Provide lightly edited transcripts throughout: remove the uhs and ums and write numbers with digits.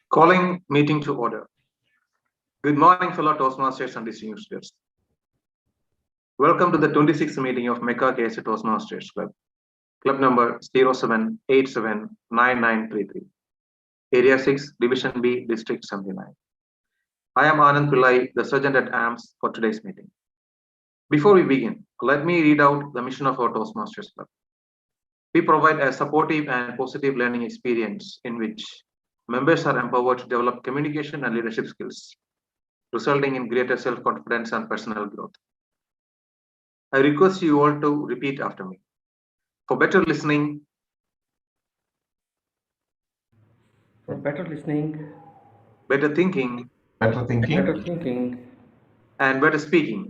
Calling meeting to order. Good morning, fellow Toastmasters and distinguished guests. Welcome to the 26th meeting of MECA KSA Toastmasters Club, club number 07879933, Area 6, Division B, District 79. I am Anand Pillai, the Sergeant at Arms for today's meeting. Before we begin, let me read out the mission of our Toastmasters Club. We provide a supportive and positive learning experience in which members are empowered to develop communication and leadership skills, resulting in greater self-confidence and personal growth. I request you all to repeat after me. For better listening, better thinking, better thinking, and better speaking,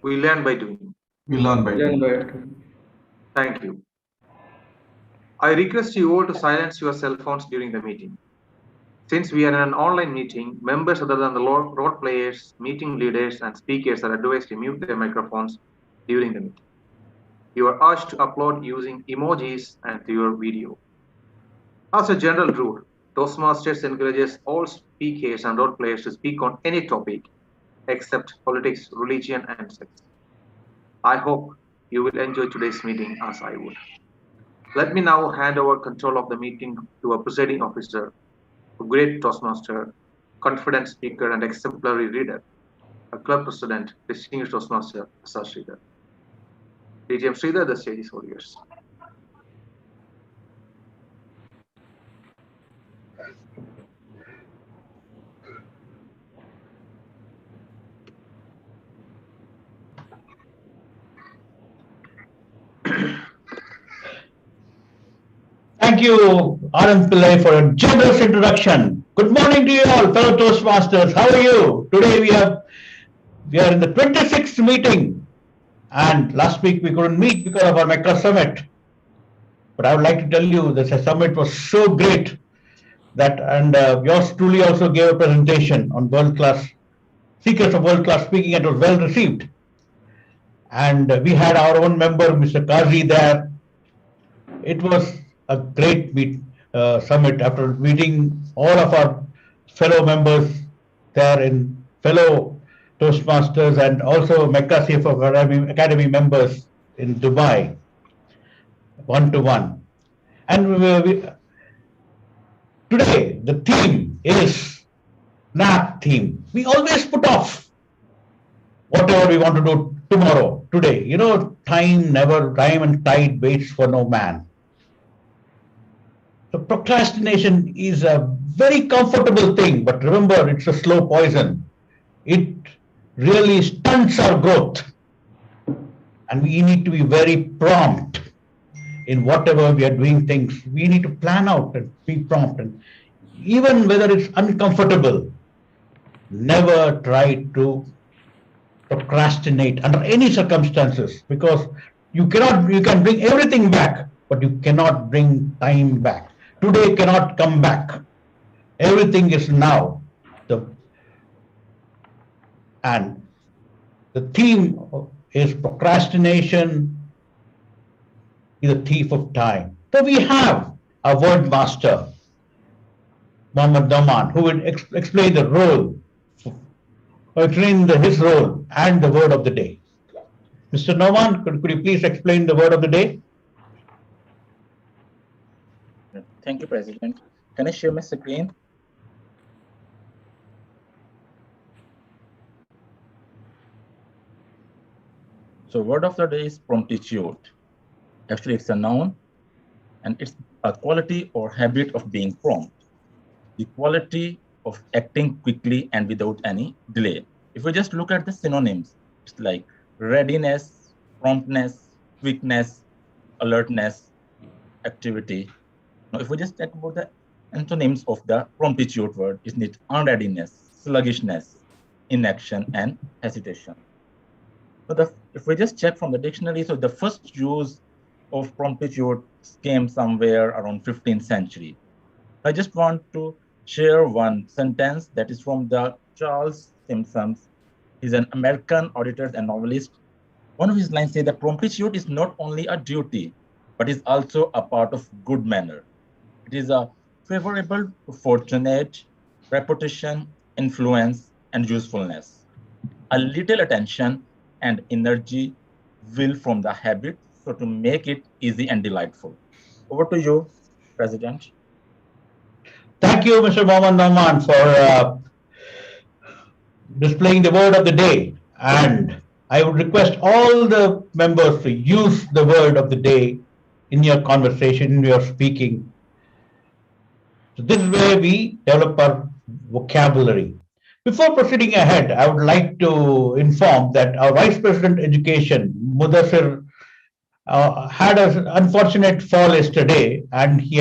we learn by doing. Thank you. I request you all to silence your cell phones during the meeting. Since we are in an online meeting, members other than the role players, meeting leaders, and speakers are advised to mute their microphones during the meeting. You are urged to upload using emojis and to your video. As a general rule, Toastmasters encourages all speakers and role players to speak on any topic except politics, religion, and sex. I hope you will enjoy today's meeting as I would. Let me now hand over control of the meeting to a presiding officer, a great Toastmaster, confident speaker, and exemplary reader, a club president, distinguished Toastmaster, Sir Sridhar. DGM Sridhar, the stage is all yours. Thank you, Anand Pillai, for a generous introduction. Good morning to you all, fellow Toastmasters. How are you? Today we are in the 26th meeting, and last week we couldn't meet because of our MECA summit. But I would like to tell you that the summit was so great that, and yours truly also gave a presentation on world-class secrets of world-class speaking, and it was well received. And we had our own member, Mr. Kazi, there. It was a great summit after meeting all of our fellow members there, in fellow Toastmasters and also MECA KSA Academy members in Dubai, one-to-one. And today the theme is nap theme. We always put off whatever we want to do tomorrow, today. You know, time and tide waits for no man. So procrastination is a very comfortable thing, but remember, it's a slow poison. It really stunts our growth. And we need to be very prompt in whatever we are doing things. We need to plan out and be prompt. And even whether it's uncomfortable, never try to procrastinate under any circumstances, because you can bring everything back, but you cannot bring time back. Today cannot come back. Everything is now. And the theme is procrastination is a thief of time. So we have a word master, Mohammed Daman, who will explain the role, his role and the word of the day. Mr. Noman, could you please explain the word of the day? Thank you, President. Can I share my screen? So word of the day is promptitude. Actually, it's a noun, and it's a quality or habit of being prompt. The quality of acting quickly and without any delay. If we just look at the synonyms, it's like readiness, promptness, quickness, alertness, activity. Now, if we just talk about the antonyms of the promptitude word, isn't it unreadiness, sluggishness, inaction, and hesitation. So if we just check from the dictionary, so the first use of promptitude came somewhere around 15th century. I just want to share one sentence that is from the Charles Simpson. He's an American auditor and novelist One of his lines says that promptitude is not only a duty, but is also a part of good manner. It is a favorable to fortunate, reputation, influence, and usefulness. A little attention and energy will form the habit, so to make it easy and delightful. Over to you, President. Thank you, Mr. Mohammed Nauman, for displaying the word of the day. And I would request all the members to use the word of the day in your conversation, in your speaking. So this is where we develop our vocabulary. Before proceeding ahead, I would like to inform that our Vice President Education, Mudassir, had an unfortunate fall yesterday, and he's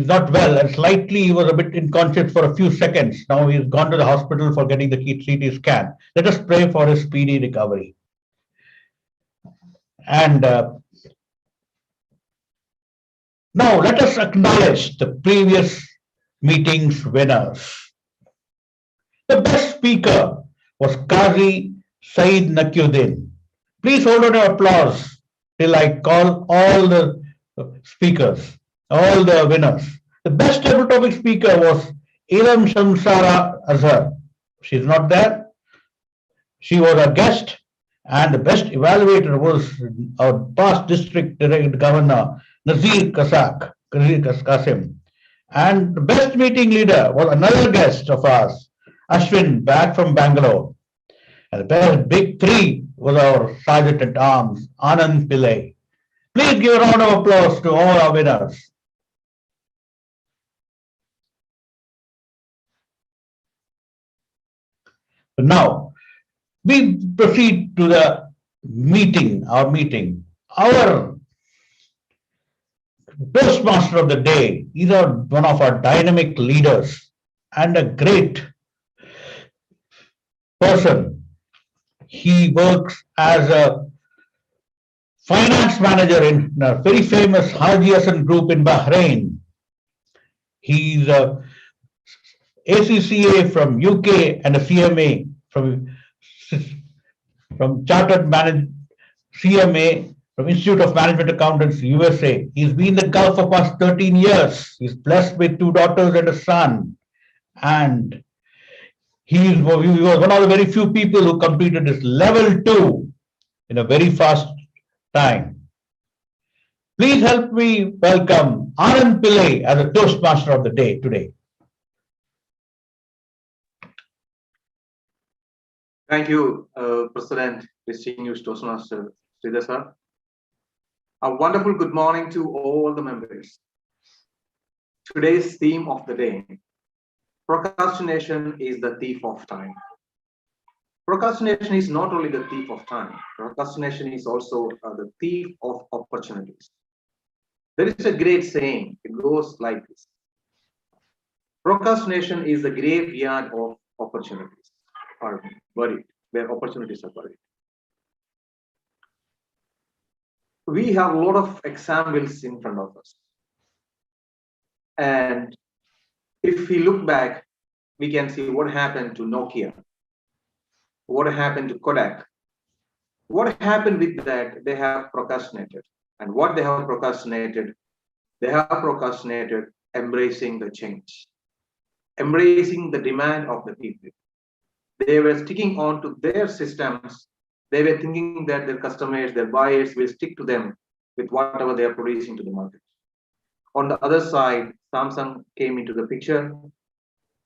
not well, and slightly he was a bit unconscious for a few seconds. Now he's gone to the hospital for getting the CT scan. Let us pray for his speedy recovery. And now let us acknowledge the previous meeting's winners. The best speaker was Qazi Saeed Nakiuddin. Please hold on your applause till I call all the speakers, all the winners. The best table topic speaker was Ilham Shamsara Azhar. She's not there. She was a guest, and the best evaluator was our past district governor, Nazir Qasim. And the best meeting leader was another guest of ours, Ashwin, back from Bangalore. And the best big three was our Sergeant at Arms, Anand Pillai. Please give a round of applause to all our winners. Now, we proceed to the meeting, our meeting. Our Toastmaster of the day is one of our dynamic leaders and a great person. He works as a finance manager in a very famous Haji Hassan group in Bahrain. He's a ACCA from UK and a CMA from Chartered CMA from Institute of Management Accountants, USA. He's been in the Gulf for past 13 years. He's blessed with 2 daughters and a son. And he was one of the very few people who completed this level 2 in a very fast time. Please help me welcome Anand Pillai as a Toastmaster of the day today. Thank you, President, distinguished Toastmaster Sridhar sir. A wonderful good morning to all the members. Today's theme of the day: procrastination is the thief of time. Procrastination is not only the thief of time, procrastination is also the thief of opportunities. There is a great saying, it goes like this: procrastination is the graveyard of opportunities, are buried, where opportunities are buried. We have a lot of examples in front of us. And if we look back, we can see what happened to Nokia, what happened to Kodak. What happened with that? They have procrastinated. And what they have procrastinated embracing the change, embracing the demand of the people. They were sticking on to their systems. They were thinking that their customers, their buyers will stick to them with whatever they are producing to the market. On the other side, Samsung came into the picture.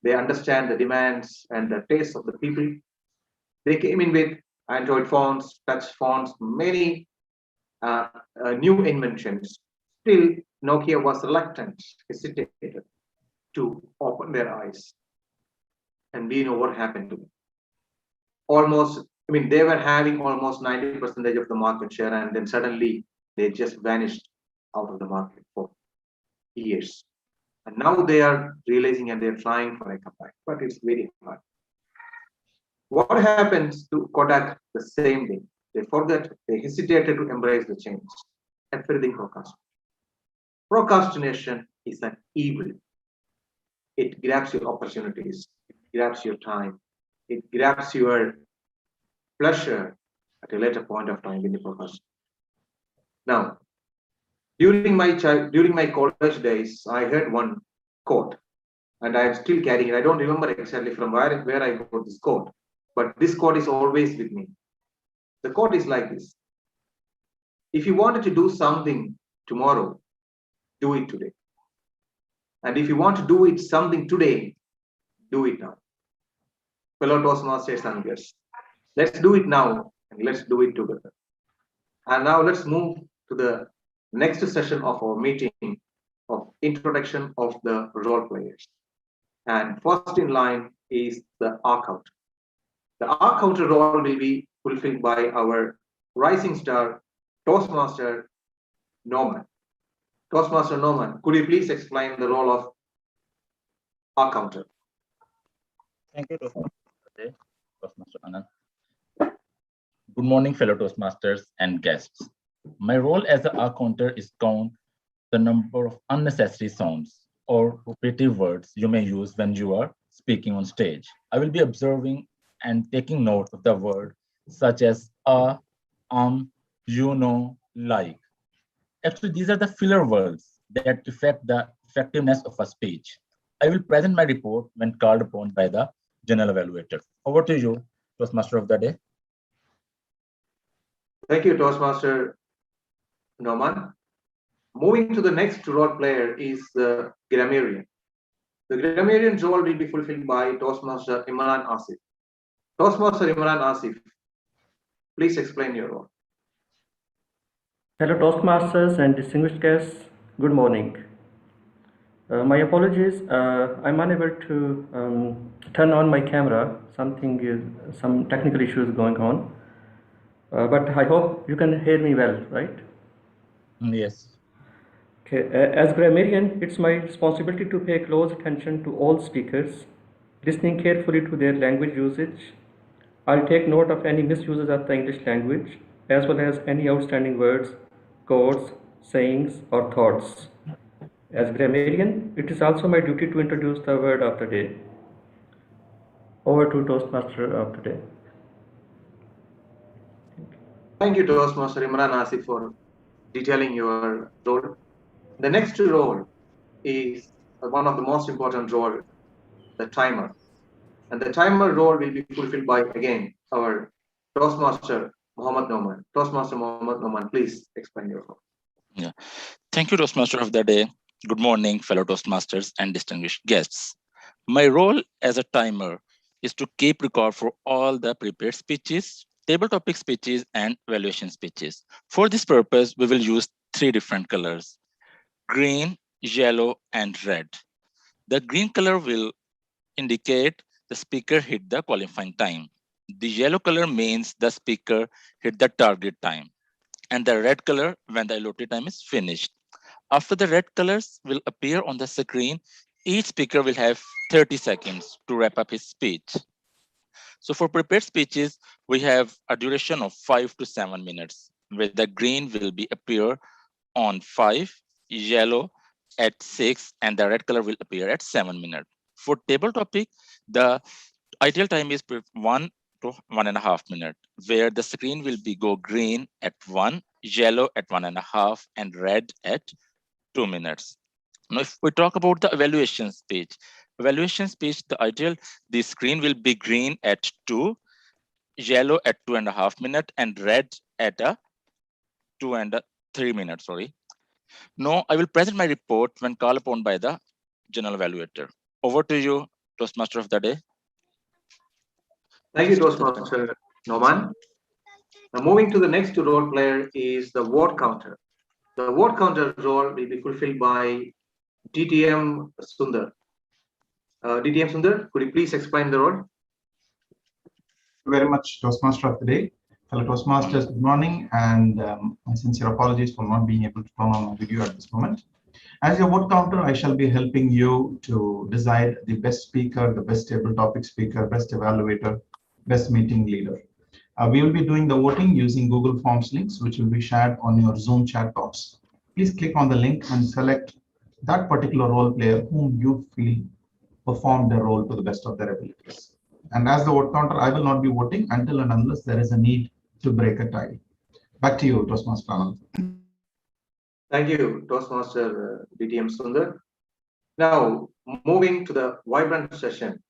They understand the demands and the tastes of the people. They came in with Android phones, touch phones, many new inventions. Still, Nokia was reluctant, hesitated to open their eyes. And we know what happened to them. They were having almost 90% of the market share, and then suddenly they just vanished out of the market for years. And now they are realizing and they're trying for a comeback, but it's very hard. What happens to Kodak? The same thing. They forgot, they hesitated to embrace the change. Everything procrastination. Procrastination is an evil. It grabs your opportunities, it grabs your time, it grabs your pleasure at a later point of time in the profession. Now, during my college days, I heard one quote, and I am still carrying it. I don't remember exactly from where I got this quote, but this quote is always with me. The quote is like this: if you wanted to do something tomorrow, do it today. And if you want to do it something today, do it now. Fellow Toastmasters and guests, let's do it now and let's do it together. And now let's move to the next session of our meeting of introduction of the role players. And first in line is the R counter. The R counter role will be fulfilled by our rising star Toastmaster Norman. Toastmaster Norman, could you please explain the role of R counter? Thank you, Toastmaster Anand. Good morning, fellow Toastmasters and guests. My role as an R counter is count the number of unnecessary sounds or repetitive words you may use when you are speaking on stage. I will be observing and taking notes of the word such as you know, like. Actually, these are the filler words that affect the effectiveness of a speech. I will present my report when called upon by the general evaluator. Over to you, Toastmaster of the day. Thank you, Toastmaster Norman. Moving to the next role player is the grammarian. The grammarian role will be fulfilled by Toastmaster Imran Asif. Toastmaster Imran Asif, please explain your role. Hello Toastmasters and distinguished guests, good morning. My apologies, I'm unable to turn on my camera. Some technical issues going on. But I hope you can hear me well, right? Yes. Okay. As grammarian, it's my responsibility to pay close attention to all speakers, listening carefully to their language usage. I'll take note of any misuses of the English language, as well as any outstanding words, quotes, sayings, or thoughts. As grammarian, it is also my duty to introduce the word of the day. Over to Toastmaster of the day. Thank you, Toastmaster Imran Asif, for detailing your role. The next role is one of the most important roles, the timer. And the timer role will be fulfilled by, again, our Toastmaster Muhammad Noman. Toastmaster Muhammad Noman, please explain your role. Yeah. Thank you, Toastmaster of the day. Good morning, fellow Toastmasters and distinguished guests. My role as a timer is to keep record for all the prepared speeches, table topic speeches, and evaluation speeches. For this purpose, we will use 3 different colors: green, yellow, and red. The green color will indicate the speaker hit the qualifying time. The yellow color means the speaker hit the target time. And the red color when the allotted time is finished. After the red colors will appear on the screen, each speaker will have 30 seconds to wrap up his speech. So for prepared speeches, we have a duration of 5 to 7 minutes, where the green will be appear on 5, yellow at 6, and the red color will appear at 7 minutes. For table topic, the ideal time is 1 to 1.5 minutes, where the screen will be go green at 1, yellow at 1.5, and red at 2 minutes. Now, if we talk about the evaluation speech, the screen will be green at 2, yellow at 2.5 minutes, and red at 2 and 3 minutes. Sorry. Now, I will present my report when called upon by the general evaluator. Over to you, Toastmaster of the day. Thank you, Toastmaster Norman. Now, moving to the next role player is the word counter. The word counter role will be fulfilled by DTM Sundar. DTM Sundar, could you please explain the role? Thank you very much, Toastmaster of the day. Fellow Toastmasters, good morning, and my sincere apologies for not being able to turn on my video at this moment. As your word counter, I shall be helping you to decide the best speaker, the best table topic speaker, best evaluator, best meeting leader. We will be doing the voting using Google Forms links, which will be shared on your Zoom chat box. Please click on the link and select that particular role player whom you feel performed their role to the best of their abilities. And as the vote counter, I will not be voting until and unless there is a need to break a tie. Back to you, Toastmaster Anand. Thank you, Toastmaster DTM Sundar. Now, moving to the vibrant session,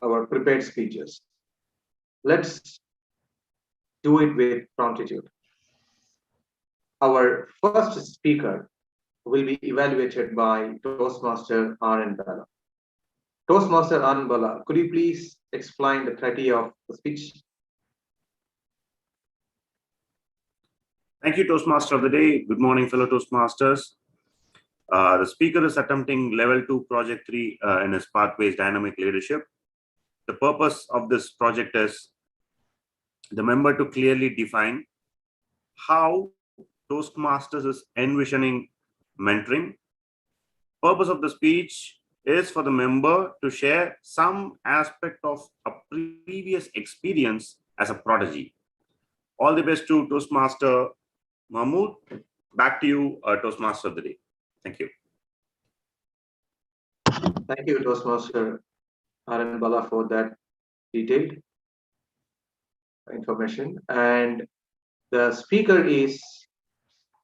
our prepared speeches. Let's do it with promptitude. Our first speaker will be evaluated by Toastmaster R.N. Bala. Toastmaster R.N. Bala, could you please explain the criteria of the speech? Thank you, Toastmaster of the Day. Good morning, fellow Toastmasters. The speaker is attempting level 2 project 3 in his pathways dynamic leadership. The purpose of this project is the member to clearly define how Toastmasters is envisioning mentoring. Purpose of the speech is for the member to share some aspect of a previous experience as a prodigy. All the best to Toastmaster Mahmood. Back to you, Toastmaster of the Day. Thank you. Thank you, Toastmaster R.N. Bala, for that detailed information. And the speaker is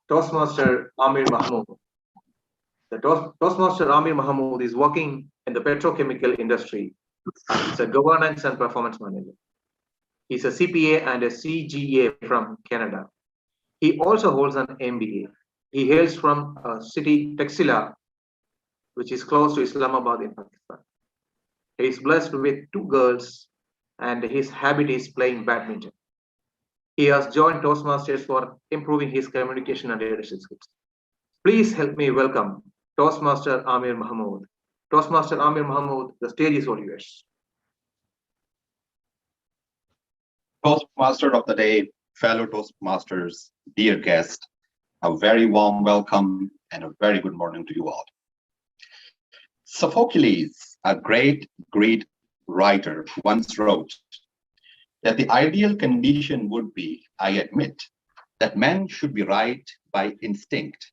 Toastmaster Amir Mahmood. The Toastmaster Amir Mahmood is working in the petrochemical industry. He's a governance and performance manager. He's a CPA and a CGA from Canada. He also holds an MBA. He hails from a city, Taxila, which is close to Islamabad in Pakistan. He is blessed with 2 girls, and his habit is playing badminton. He has joined Toastmasters for improving his communication and leadership skills. Please help me welcome Toastmaster Amir Mahmood. Toastmaster Amir Mahmood, the stage is all yours. Toastmaster of the Day, fellow Toastmasters, dear guest, a very warm welcome and a very good morning to you all. Sophocles, a great Greek writer, once wrote that the ideal condition would be, I admit, that men should be right by instinct.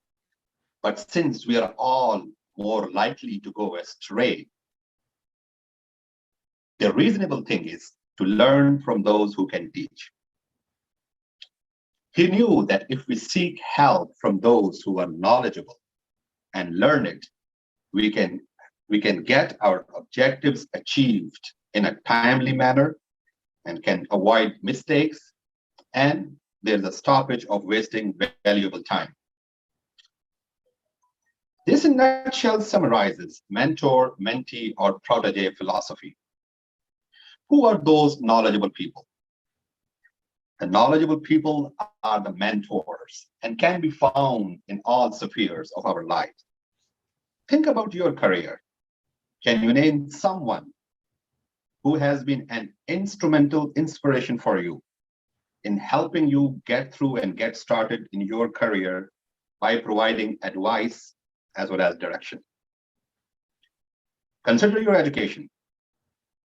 But since we are all more likely to go astray, the reasonable thing is to learn from those who can teach. He knew that if we seek help from those who are knowledgeable and learn it, we can get our objectives achieved in a timely manner and can avoid mistakes, and there's a stoppage of wasting valuable time. This in a nutshell summarizes mentor, mentee, or protege philosophy. Who are those knowledgeable people? The knowledgeable people are the mentors and can be found in all spheres of our life. Think about your career. Can you name someone who has been an instrumental inspiration for you in helping you get through and get started in your career by providing advice as well as direction? Consider your education.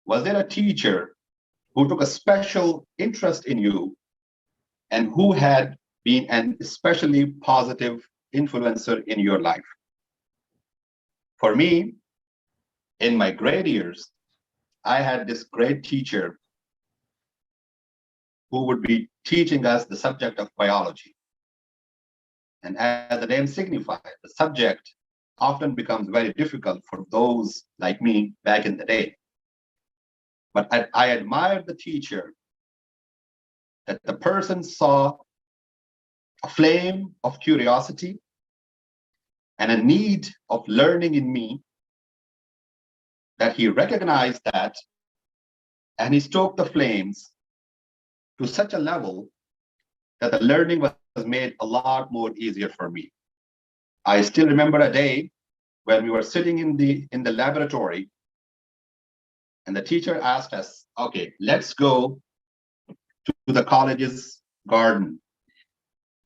Was there a teacher who took a special interest in you and who had been an especially positive influencer in your life? For me, in my grade years, I had this great teacher who would be teaching us the subject of biology. And as the name signifies, the subject often becomes very difficult for those like me back in the day. But I admired the teacher that the person saw a flame of curiosity and a need of learning in me, that he recognized that, and he stoked the flames to such a level that the learning was made a lot more easier for me. I still remember a day when we were sitting in the laboratory, and the teacher asked us, okay, let's go to the college's garden.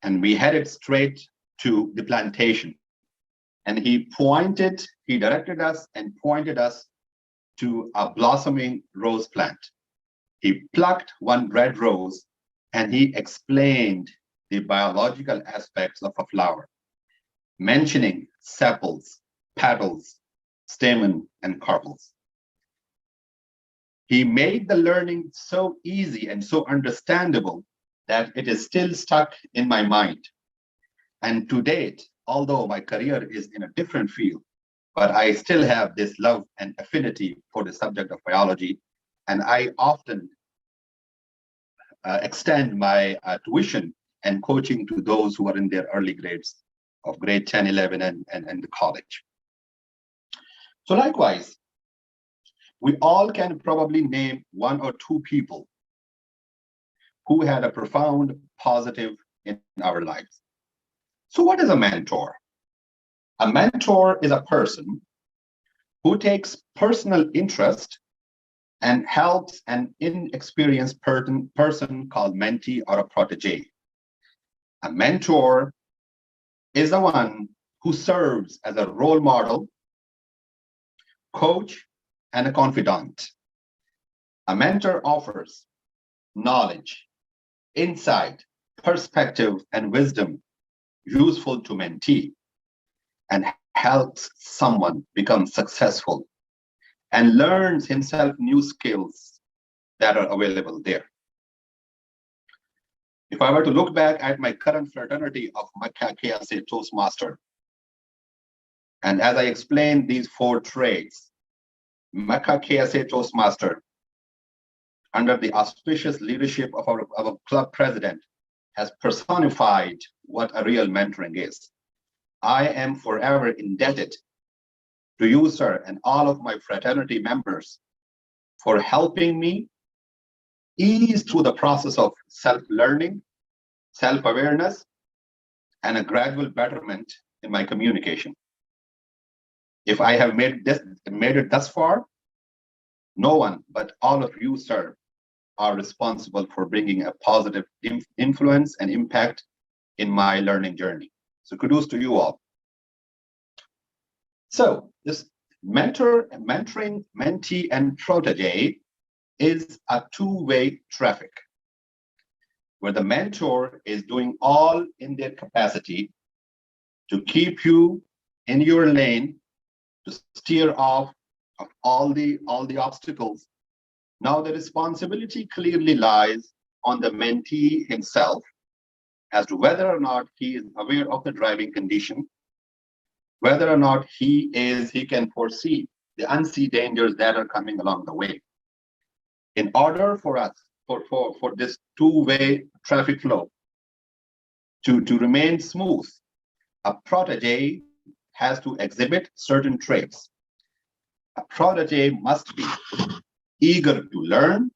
And we headed straight to the plantation. And he directed us and pointed us to a blossoming rose plant. He plucked one red rose and he explained the biological aspects of a flower, mentioning sepals, petals, stamen, and carpels. He made the learning so easy and so understandable that it is still stuck in my mind. And to date, although my career is in a different field, but I still have this love and affinity for the subject of biology. And I often extend my tuition and coaching to those who are in their early grades of grade 10, 11, and the college. So likewise, we all can probably name one or two people who had a profound positive in our lives. So what is a mentor? A mentor is a person who takes personal interest and helps an inexperienced person called mentee or a protege. A mentor is the one who serves as a role model, coach, and a confidant. A mentor offers knowledge, insight, perspective, and wisdom useful to mentee, and helps someone become successful and learns himself new skills that are available there. If I were to look back at my current fraternity of MECA KSA Toastmaster, and as I explained these 4 traits, MECA KSA Toastmaster, under the auspicious leadership of our club president, has personified what a real mentoring is. I am forever indebted to you, sir, and all of my fraternity members for helping me ease through the process of self-learning, self-awareness, and a gradual betterment in my communication. If I have made it thus far, no one but all of you, sir, are responsible for bringing a positive influence and impact in my learning journey. So kudos to you all. So this mentoring, mentee, and protege is a two-way traffic, where the mentor is doing all in their capacity to keep you in your lane, to steer off of all the obstacles. Now the responsibility clearly lies on the mentee himself as to whether or not he is aware of the driving condition, whether or not he can foresee the unseen dangers that are coming along the way. In order for us, for this two-way traffic flow to remain smooth, a protege has to exhibit certain traits. A protege must be eager to learn.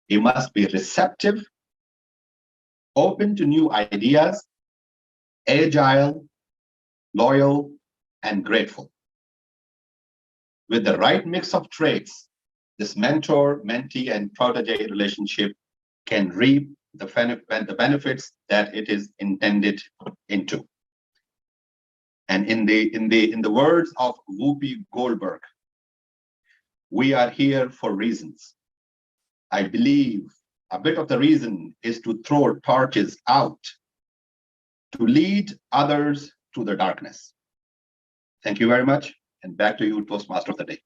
He must be receptive, open to new ideas, agile, loyal, and grateful. With the right mix of traits, this mentor, mentee, and protege relationship can reap the benefits that it is intended into. And in the words of Whoopi Goldberg, we are here for reasons. I believe a bit of the reason is to throw torches out, to lead others to the darkness. Thank you very much, and back to you, Toastmaster of the Day.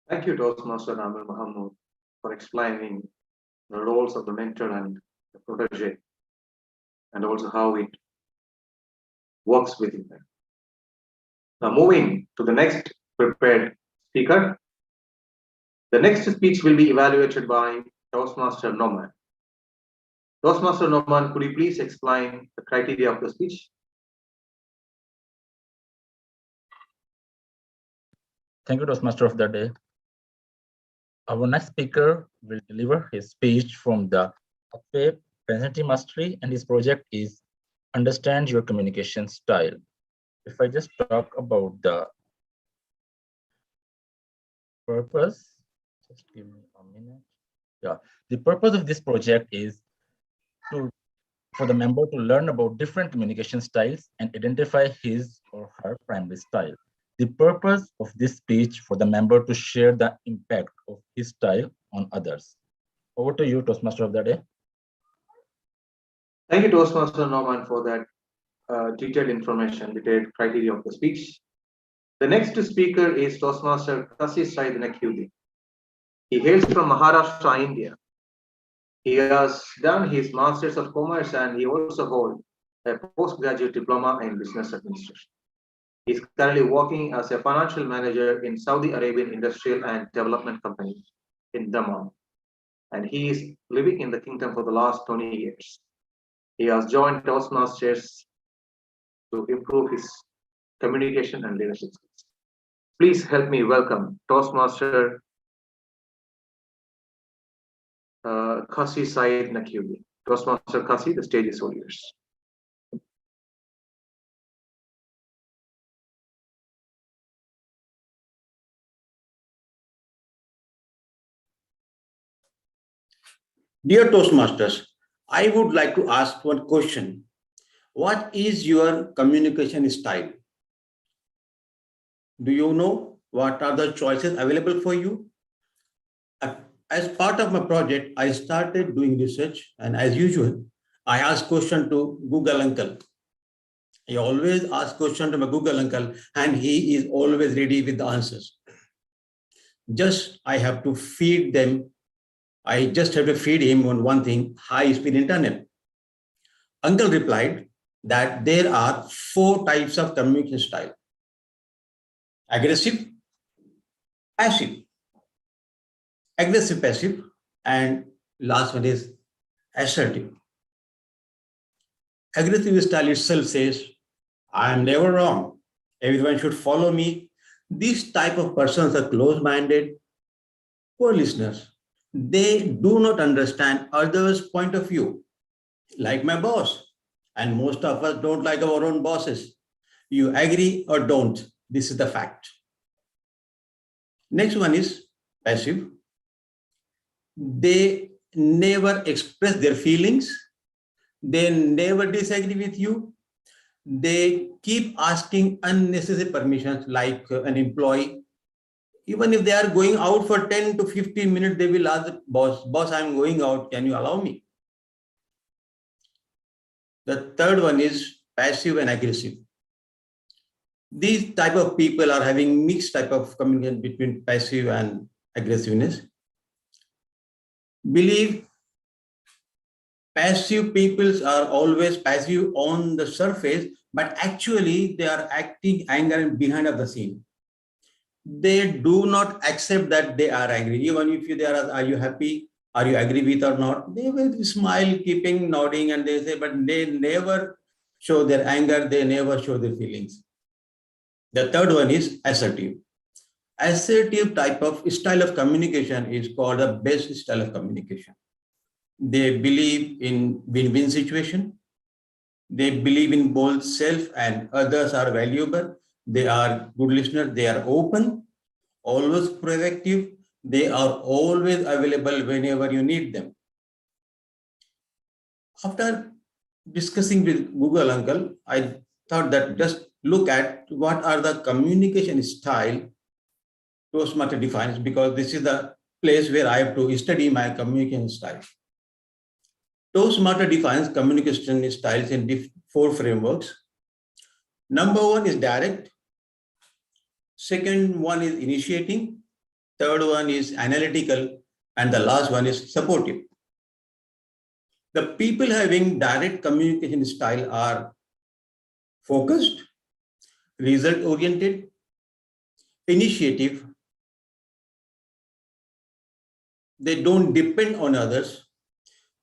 Thank you, Toastmaster Amir Mahamud, for explaining the roles of the mentor and the protege, and also how it works within them. Now, moving to the next prepared speaker. The next speech will be evaluated by Toastmaster Norman. Toastmaster Norman, could you please explain the criteria of the speech? Thank you, Toastmaster of the Day. Our next speaker will deliver his speech from the Pathway Presenting Mastery, and his project is Understand Your Communication Style. If I just talk about the purpose, just give me a minute. Yeah, the purpose of this project is for the member to learn about different communication styles and identify his or her primary style. The purpose of this speech for the member to share the impact of his style on others. Over to you, Toastmaster of the Day. Thank you, Toastmaster Norman, for that detailed information, detailed criteria of the speech. The next speaker is Toastmaster Kasi Said Nakyudi. He hails from Maharashtra, India. He has done his Masters of Commerce and he also holds a postgraduate diploma in business administration. He is currently working as a financial manager in Saudi Arabian Industrial and Development Company in Dammam. And he is living in the kingdom for the last 20 years. He has joined Toastmasters to improve his communication and leadership skills. Please help me welcome Toastmaster Kasi Said Nakyudi. Toastmaster Kasi, the stage is all yours. Dear Toastmasters, I would like to ask one question. What is your communication style? Do you know what are the choices available for you? As part of my project, I started doing research, and as usual, I asked question to Google Uncle. I always ask question to my Google Uncle, and he is always ready with the answers. Just I have to feed them. I just have to feed him on one thing, high-speed internet. Uncle replied that there are 4 types of communication style: aggressive, passive, aggressive, passive, and last one is assertive. Aggressive style itself says, I am never wrong. Everyone should follow me. These type of persons are close-minded, poor listeners. They do not understand others' point of view, like my boss. And most of us don't like our own bosses. You agree or don't. This is the fact. Next one is passive. They never express their feelings. They never disagree with you. They keep asking unnecessary permissions, like an employee. Even if they are going out for 10 to 15 minutes, they will ask the boss, I'm going out, can you allow me? The third one is passive and aggressive. These type of people are having mixed type of communication between passive and aggressiveness. Believe passive peoples are always passive on the surface, but actually they are acting anger behind of the scene. They do not accept that they are angry. Even if they are you happy? Are you agree with or not? They will smile, keeping nodding, and they say, but they never show their anger. They never show their feelings. The third one is assertive. Assertive type of style of communication is called the best style of communication. They believe in win-win situation. They believe in both self and others are valuable. They are good listeners. They are open, always proactive. They are always available whenever you need them. After discussing with Google Uncle, I thought that just look at what are the communication style Toastmaster defines, because this is the place where I have to study my communication style. Toastmaster defines communication styles in 4 frameworks. Number 1 is direct. Second one is initiating. Third one is analytical. And the last one is supportive. The people having direct communication style are focused, result-oriented, initiative. They don't depend on others.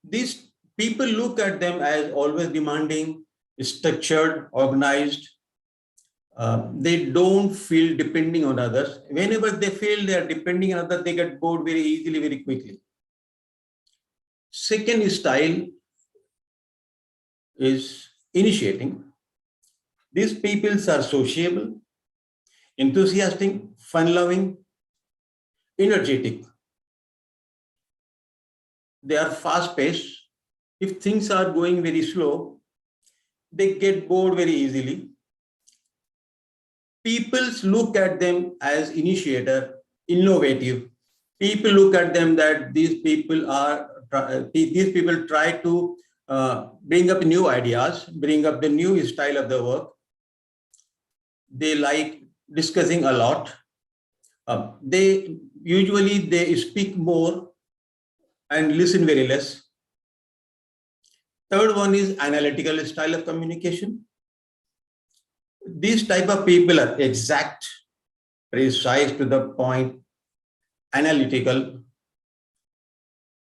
These people look at them as always demanding, structured, organized. They don't feel depending on others. Whenever they feel they are depending on others, they get bored very easily, very quickly. Second style is initiating. These people are sociable, enthusiastic, fun-loving, energetic. They are fast-paced. If things are going very slow, they get bored very easily. People look at them as initiator, innovative. People look at them that these people try to bring up new ideas, bring up the new style of the work. They like discussing a lot. They usually speak more and listen very less. Third one is analytical style of communication. These type of people are exact, precise, to the point, analytical.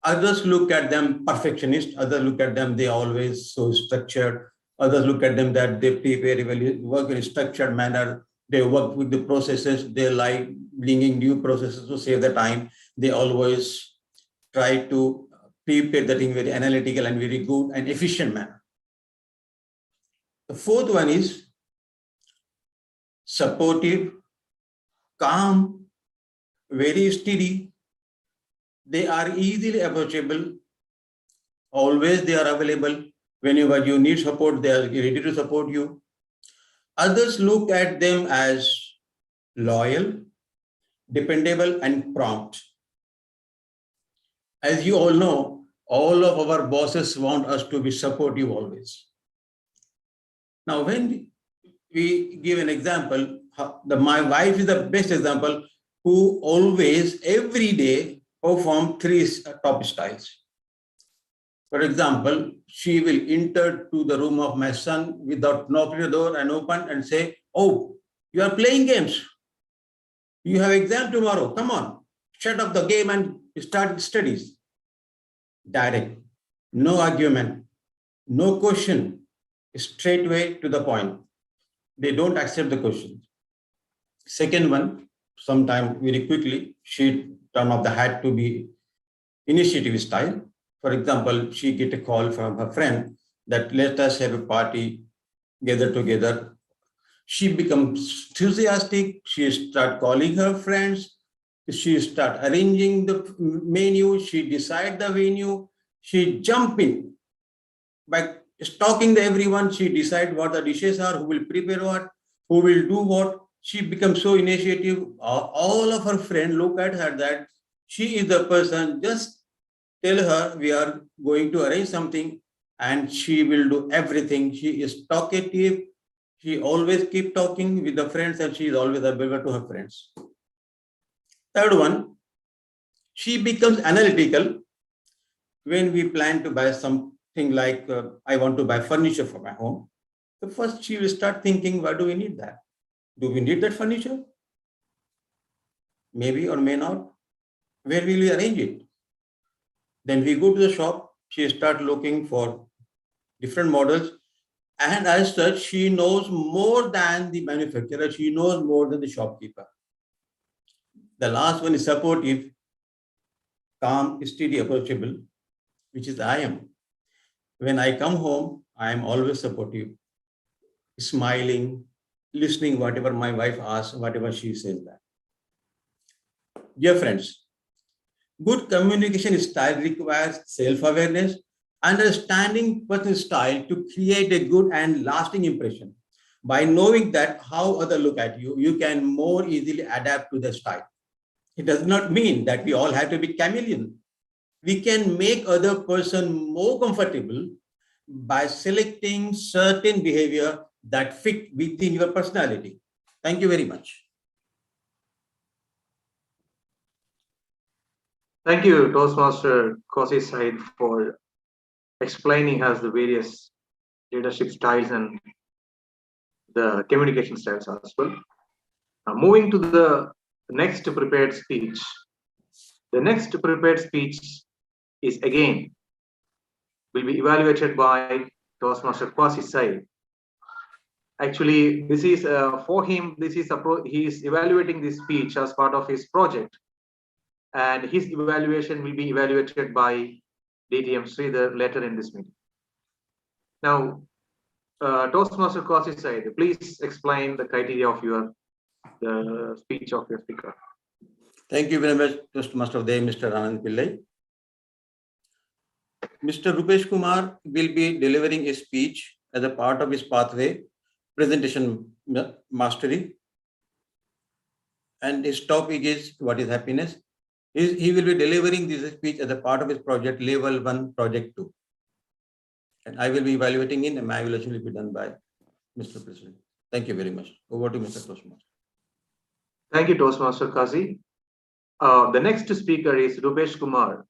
Others look at them perfectionist. Others look at them, they always so structured. Others look at them that they prepare, work in a structured manner. They work with the processes. They like bringing new processes to save the time. They always try to prepare the thing very analytical and very good and efficient manner. The fourth one is supportive, calm, very steady. They are easily approachable. Always they are available. Whenever you need support, they are ready to support you. Others look at them as loyal, dependable, and prompt. As you all know, all of our bosses want us to be supportive always. Now, when we give an example, my wife is the best example, who always, every day, perform 3 top styles. For example, she will enter to the room of my son without knocking the door and open and say, "Oh, you are playing games. You have exam tomorrow. Come on, shut up the game and start studies." Direct, no argument, no question, straight away to the point. They don't accept the question. Second one, sometime very quickly, she turn off the hat to be initiative style. For example, she get a call from her friend that let us have a party, gather together. She becomes enthusiastic. She start calling her friends. She start arranging the menu. She decide the venue. She jump in by stalking everyone. She decide what the dishes are, who will prepare what, who will do what. She becomes so initiative. All of her friends look at her that she is the person. Just tell her we are going to arrange something and she will do everything. She is talkative. She always keep talking with the friends and she is always available to her friends. Third one, she becomes analytical when we plan to buy something like, I want to buy furniture for my home. So first she will start thinking, why do we need that? Do we need that furniture? Maybe or may not. Where will we arrange it? Then we go to the shop. She start looking for different models. And as such, she knows more than the manufacturer. She knows more than the shopkeeper. The last one is supportive, calm, steady, approachable, which is I am. When I come home, I am always supportive, smiling, listening whatever my wife asks, whatever she says that. Dear friends, good communication style requires self-awareness, understanding person's style to create a good and lasting impression. By knowing that how others look at you, you can more easily adapt to the style. It does not mean that we all have to be chameleon. We can make other person more comfortable by selecting certain behavior that fit within your personality. Thank you very much. Thank you, Toastmaster Kosi Said, for explaining us the various leadership styles and the communication styles as well. Moving to the next prepared speech. The next prepared speech is again will be evaluated by Toastmaster Kosi Said. Actually, this is for him. He is evaluating this speech as part of his project, and his evaluation will be evaluated by DTM Sridhar later in this meeting. Now, Toastmaster Kosi Said, please explain the criteria of the speech of your speaker. Thank you very much, Toastmaster of the day, Mr. Anand Pillai. Mr. Rupesh Kumar will be delivering a speech as a part of his pathway, presentation mastery. And his topic is what is happiness. He will be delivering this speech as a part of his project, level 1, project 2. And I will be evaluating it, and my evaluation will be done by Mr. President. Thank you very much. Over to Mr. Toastmaster. Thank you, Toastmaster Kazi. The next speaker is Rupesh Kumar.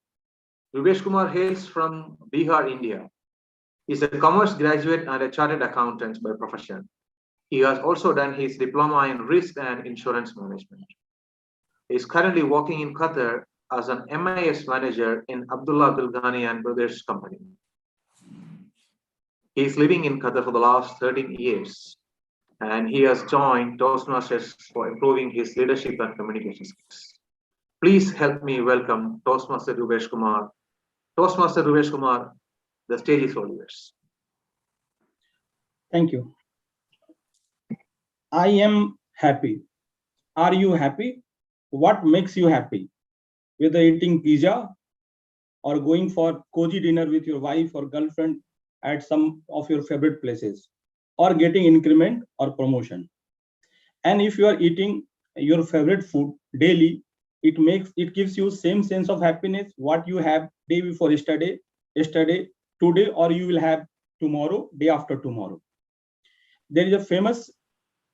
Rupesh Kumar hails from Bihar, India. He is a commerce graduate and a chartered accountant by profession. He has also done his diploma in risk and insurance management. He is currently working in Qatar as an MIS manager in Abdullah Bilghani and Brothers company. He is living in Qatar for the last 13 years, and he has joined Toastmasters for improving his leadership and communication skills. Please help me welcome Toastmaster Rupesh Kumar. Toastmaster Rupesh Kumar, the stage is all yours. Thank you. I am happy. Are you happy? What makes you happy? Whether eating pizza or going for cozy dinner with your wife or girlfriend at some of your favorite places, or getting increment or promotion. And if you are eating your favorite food daily, it gives you same sense of happiness what you have day before yesterday, today, or you will have tomorrow, day after tomorrow. There is a famous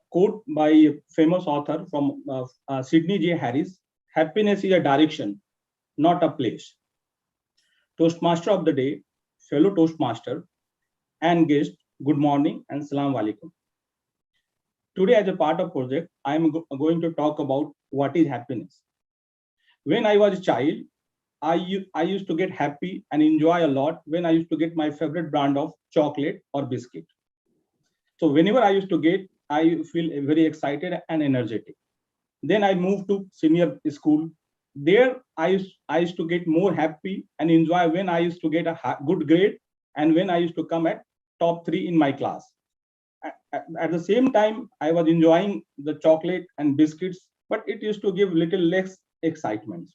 quote by a famous author from Sidney J. Harris: happiness is a direction, not a place. Toastmaster of the day, fellow Toastmaster and guest, good morning and salam alaikum. Today, as a part of project, I am going to talk about what is happiness. When I was a child, I used to get happy and enjoy a lot when I used to get my favorite brand of chocolate or biscuit. So whenever I used to get, I feel very excited and energetic. Then I moved to senior school. There, I used to get more happy and enjoy when I used to get a good grade and when I used to come at top 3 in my class. At the same time, I was enjoying the chocolate and biscuits, but it used to give little less excitement.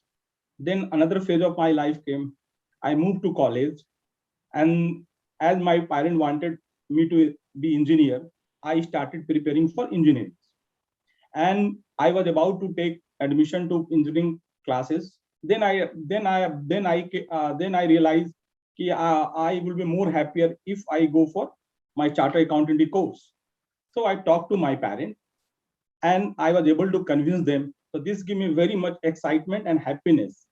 Then another phase of my life came. I moved to college, and as my parent wanted me to be engineer, I started preparing for engineering. And I was about to take admission to engineering classes. Then I realized that I will be more happier if I go for my chartered accountancy course. So I talked to my parents, and I was able to convince them. So this gave me very much excitement and happiness.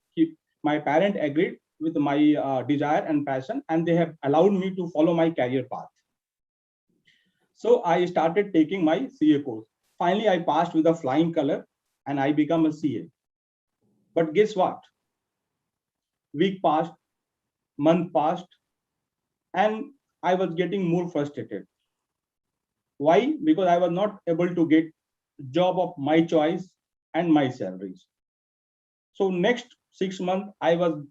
My parents agreed with my desire and passion, and they have allowed me to follow my career path. So I started taking my CA course. Finally, I passed with a flying color and I became a CA. But guess what? Week passed, month passed, and I was getting more frustrated. Why? Because I was not able to get job of my choice and my salaries. So next 6 months, I was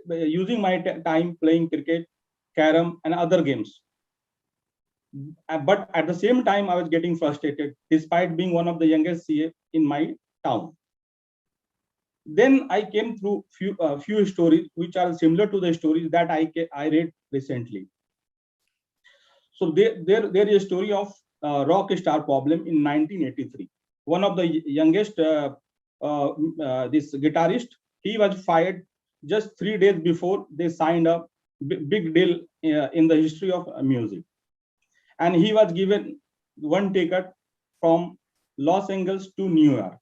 using my time playing cricket, carom, and other games. But at the same time, I was getting frustrated despite being one of the youngest CA in my town. Then I came through few stories which are similar to the stories that I read recently. So there is a story of rock star problem in 1983. One of the youngest this guitarist, he was fired just 3 days before they signed a big deal in the history of music. And he was given one ticket from Los Angeles to New York.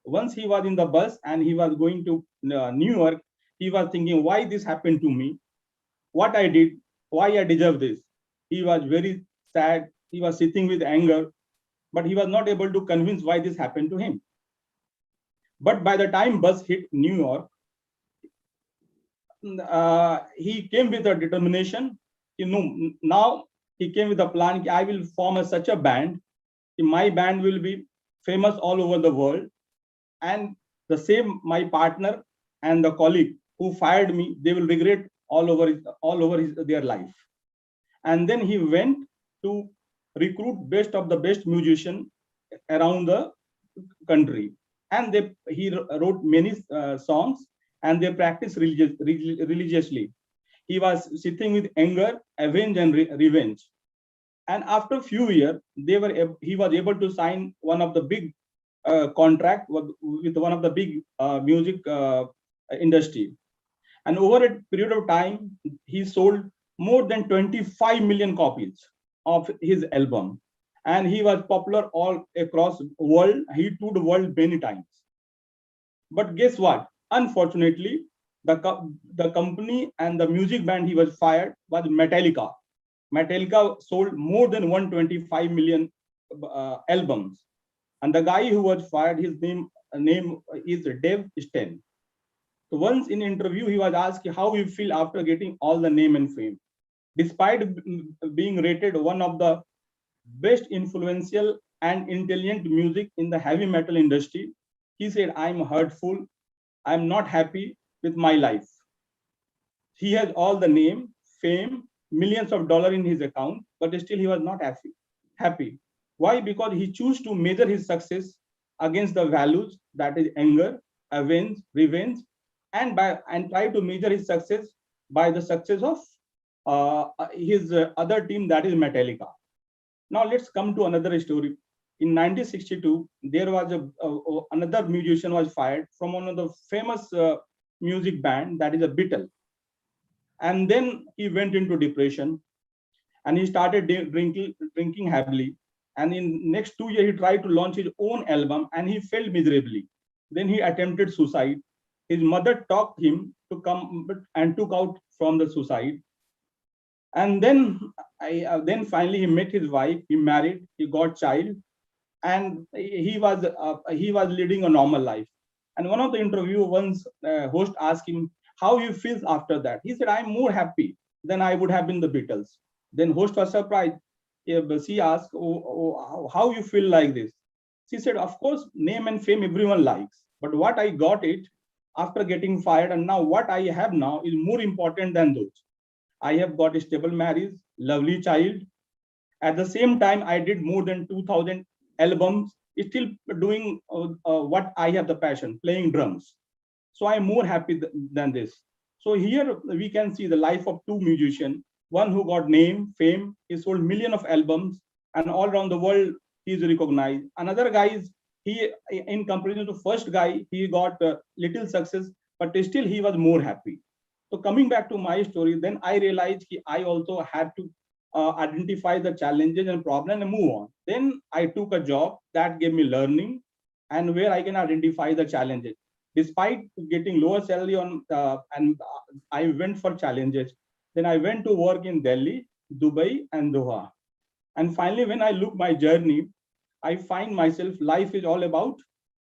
Once he was in the bus and he was going to New York, he was thinking, why this happened to me? What I did? Why I deserve this? He was very sad. He was sitting with anger, but he was not able to convince why this happened to him. But by the time bus hit New York, he came with a determination. Now he came with a plan. I will form such a band. My band will be famous all over the world. And the same, my partner and the colleague who fired me, they will regret all over their life. And then he went to recruit best of the best musicians around the country. And he wrote many songs, and they practiced religiously. He was sitting with anger, avenge, and revenge. And after a few years, he was able to sign one of the big contract with one of the big music industry. And over a period of time, he sold more than 25 million copies of his album. and he was popular all across the world. He toured the world many times. But guess what? Unfortunately, the company and the music band he was fired was Metallica. Metallica sold more than 125 million albums. And the guy who was fired, his name is Dave Stein. So once in interview, he was asked how you feel after getting all the name and fame. Despite being rated one of the best influential and intelligent music in the heavy metal industry, he said, I'm hurtful. I'm not happy with my life. He has all the name, fame, millions of dollars in his account, but still he was not happy. Why? Because he chose to measure his success against the values, that is anger, revenge, and try to measure his success by the success of his other team, that is Metallica. Now let's come to another story. In 1962, there was another musician was fired from one of the famous music band, that is a Beatle. And then he went into depression, and he started drinking heavily. And in next 2 years, he tried to launch his own album, and he failed miserably. Then he attempted suicide. His mother talked him to come and took out from the suicide. And then finally he met his wife. He married. He got child, and he was leading a normal life. And one of the interview, once host asked him how he feels after that. He said, I'm more happy than I would have been the Beatles. Then host was surprised. She asked, how you feel like this? She said, of course, name and fame everyone likes. But what I got it after getting fired, and now what I have now is more important than those. I have got a stable marriage, lovely child. At the same time, I did more than 2,000 albums, still doing what I have the passion, playing drums. So I'm more happy than this. So here we can see the life of two musicians, one who got name, fame, he sold millions of albums, and all around the world he is recognized. Another guy is, he, in comparison to first guy, he got little success, but still he was more happy. So coming back to my story, then I realized I also had to identify the challenges and problems and move on. Then I took a job that gave me learning and where I can identify the challenges. Despite getting lower salary I went for challenges. Then I went to work in Delhi, Dubai, and Doha. And finally, when I look my journey, I find myself life is all about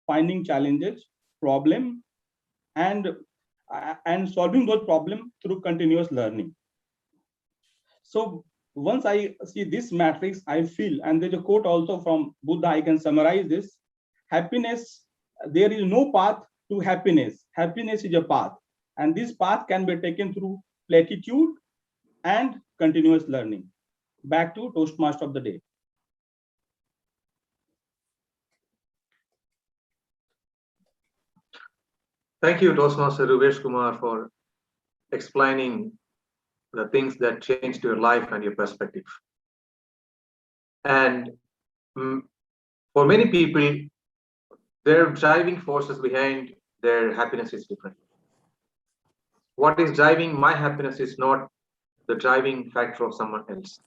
finding challenges, problem, and solving those problems through continuous learning. So once I see this matrix, I feel, and there's a quote also from Buddha, I can summarize this: happiness, there is no path to happiness. Happiness is a path, and this path can be taken through platitude and continuous learning. Back to Toastmaster of the day. Thank you, Toastmaster Rubesh Kumar, for explaining the things that changed your life and your perspective. And for many people, their driving forces behind their happiness is different. What is driving my happiness is not the driving factor of someone else.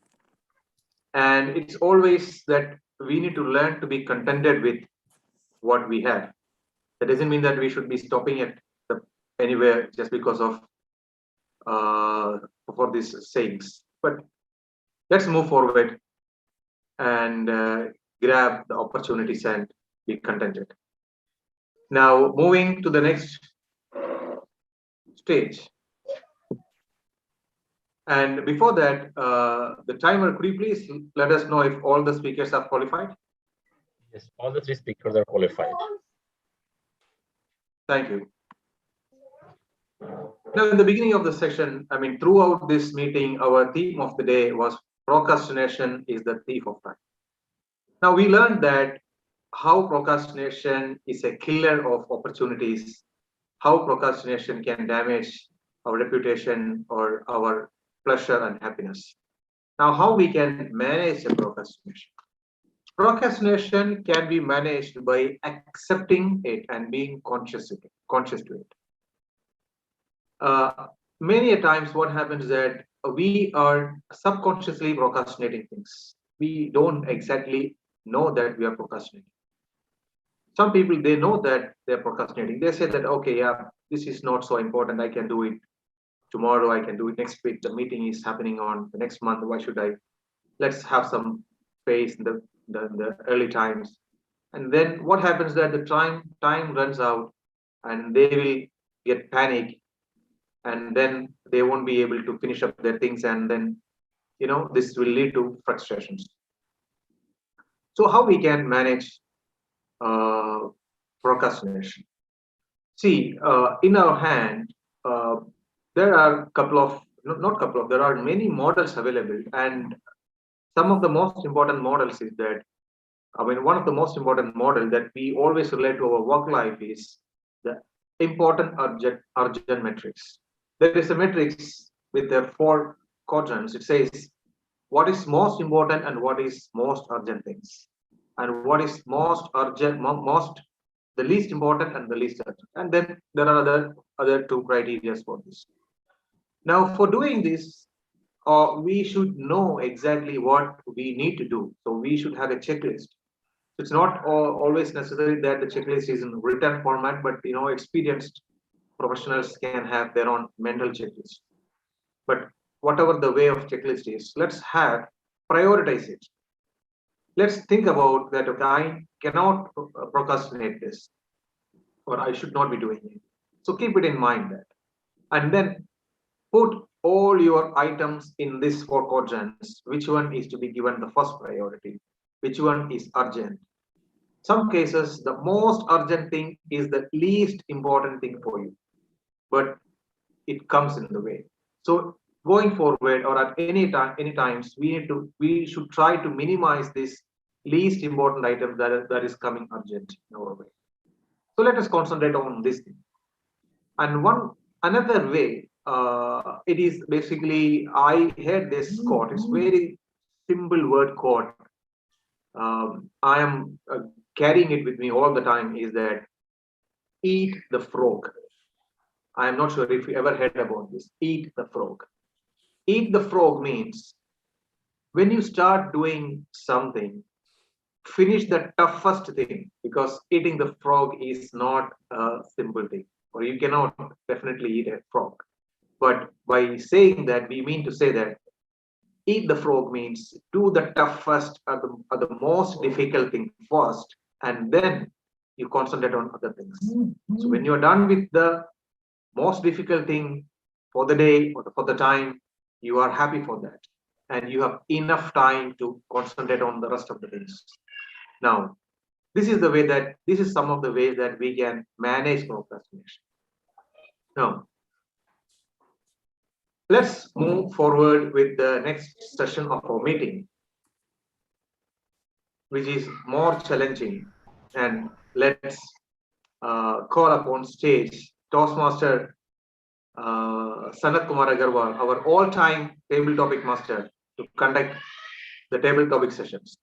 And it's always that we need to learn to be contented with what we have. That doesn't mean that we should be stopping at anywhere just because of for these sayings. But let's move forward and grab the opportunities and be contented. Now, moving to the next stage. And before that, the timer, could you please let us know if all the speakers are qualified? Yes, all the three speakers are qualified. Thank you. Now, in the beginning of the session, throughout this meeting, our theme of the day was procrastination is the thief of time. Now, we learned that how procrastination is a killer of opportunities, how procrastination can damage our reputation or our pleasure and happiness. Now, how we can manage the procrastination? Procrastination can be managed by accepting it and being conscious to it. Many a times what happens is that we are subconsciously procrastinating things. we don't exactly know that we are procrastinating. Some people, they know that they're procrastinating. They say that, okay, yeah, this is not so important. I can do it tomorrow. I can do it next week. The meeting is happening on the next month. Why should I? Let's have some space in the early times. And then what happens that the time runs out and they will get panic, and then they won't be able to finish up their things, and then this will lead to frustrations. So how we can manage procrastination? See, in our hand, there are a couple of, not couple of, there are many models available, and some of the most important models is that, one of the most important model that we always relate to our work life is the important urgent matrix. There is a matrix with the 4 quadrants. It says what is most important and what is most urgent things, and what is most urgent, the least important and the least urgent. And then there are other 2 criteria for this. Now, for doing this, we should know exactly what we need to do. So we should have a checklist. It's not always necessary that the checklist is in written format, but experienced professionals can have their own mental checklist. But whatever the way of checklist is, let's prioritize it. Let's think about that. Okay, I cannot procrastinate this, or I should not be doing it. So keep it in mind that, and then put all your items in this 4 quadrants. Which one is to be given the first priority? Which one is urgent? Some cases, the most urgent thing is the least important thing for you, but it comes in the way. So going forward, or at any times, we should try to minimize this least important item that is coming urgent in our way. So let us concentrate on this thing. And another way, it is basically, I heard this quote. It's very simple word quote. I am carrying it with me all the time, is that eat the frog. I am not sure if you ever heard about this. Eat the frog. Eat the frog means when you start doing something, finish the toughest thing, because eating the frog is not a simple thing, or you cannot definitely eat a frog. But by saying that, we mean to say that eat the frog means do the toughest or the most difficult thing first, and then you concentrate on other things. So when you're done with the most difficult thing for the day or for the time, you are happy for that, and you have enough time to concentrate on the rest of the things. Now, this is some of the ways that we can manage procrastination. Now, let's move forward with the next session of our meeting, which is more challenging. And let's call upon stage Toastmaster Sanat Kumar Agarwal, our all-time table topic master, to conduct the table topic sessions.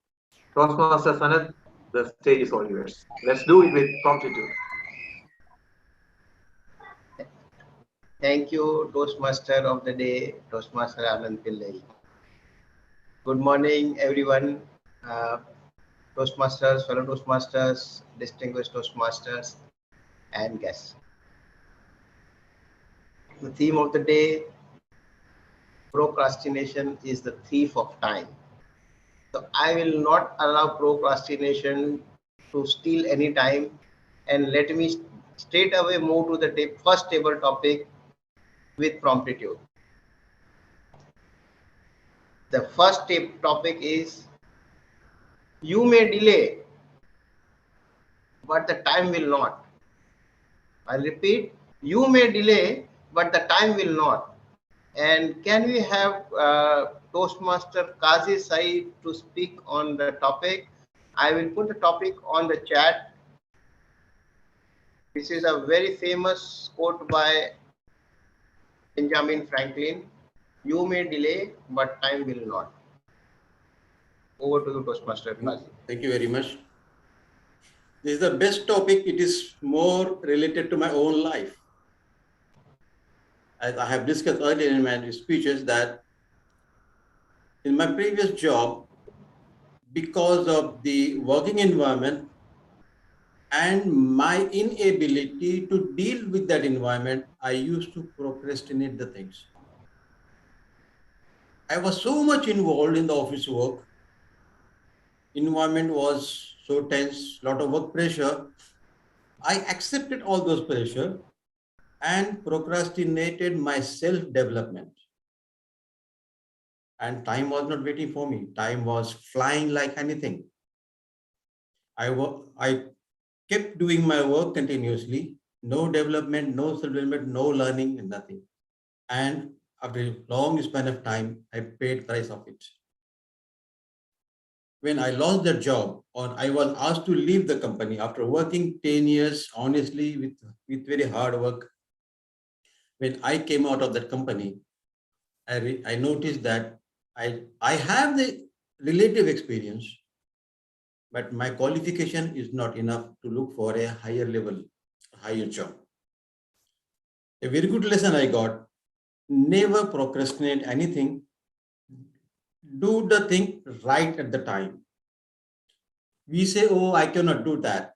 Toastmaster Sanat, the stage is all yours. Let's do it with promptitude. Thank you, Toastmaster of the day, Toastmaster Anand Pillai. Good morning, everyone. Toastmasters, fellow Toastmasters, distinguished Toastmasters, and guests. The theme of the day, procrastination is the thief of time. So I will not allow procrastination to steal any time, and let me straight away move to the first table topic with promptitude. The first topic is, you may delay, but the time will not. I repeat, you may delay, but the time will not. And can we have Toastmaster Qazi Saeed to speak on the topic? I will put the topic on the chat. This is a very famous quote by Benjamin Franklin. You may delay, but time will not. Over to you, Toastmaster Qazi. Thank you very much. This is the best topic. It is more related to my own life. As I have discussed earlier in my speeches, that in my previous job, because of the working environment and my inability to deal with that environment, I used to procrastinate the things. I was so much involved in the office work. Environment was so tense, lot of work pressure. I accepted all those pressure and procrastinated my self-development. And time was not waiting for me. Time was flying like anything. I kept doing my work continuously. No development, no self-development, no learning, and nothing. And after a long span of time, I paid price of it. When I lost that job, or I was asked to leave the company after working 10 years honestly with very hard work, when I came out of that company, I noticed that I have the relative experience, but my qualification is not enough to look for a higher level, higher job. A very good lesson I got: never procrastinate anything. Do the thing right at the time. We say, oh, I cannot do that.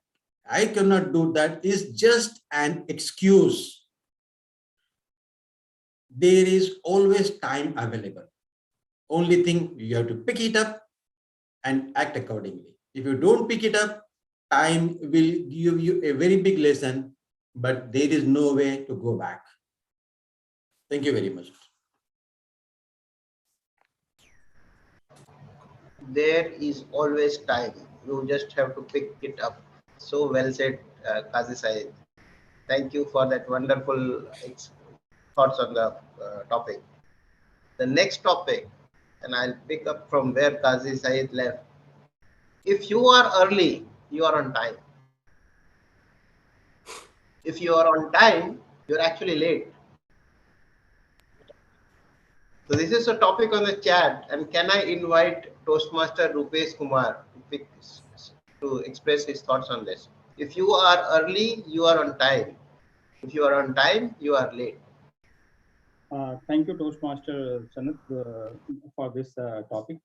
I cannot do that is just an excuse. There is always time available. Only thing, you have to pick it up and act accordingly. If you don't pick it up, time will give you a very big lesson, but there is no way to go back. Thank you very much. There is always time. You just have to pick it up. So well said, Qazi Said. Thank you for that wonderful thoughts on the topic. The next topic, and I'll pick up from where Qazi Said left. If you are early, you are on time. If you are on time, you're actually late. So this is a topic on the chat, and can I invite Toastmaster Rupesh Kumar to express his thoughts on this? If you are early, you are on time. If you are on time, you are late. Thank you, Toastmaster Sanat, for this topic.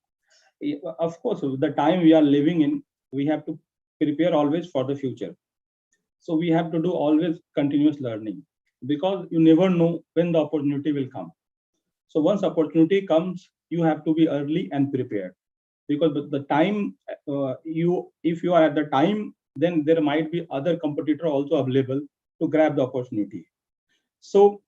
Of course, the time we are living in, we have to prepare always for the future. So we have to do always continuous learning, because you never know when the opportunity will come. So once opportunity comes, you have to be early and prepared, because the time if you are at the time, then there might be other competitor also available to grab the opportunity. So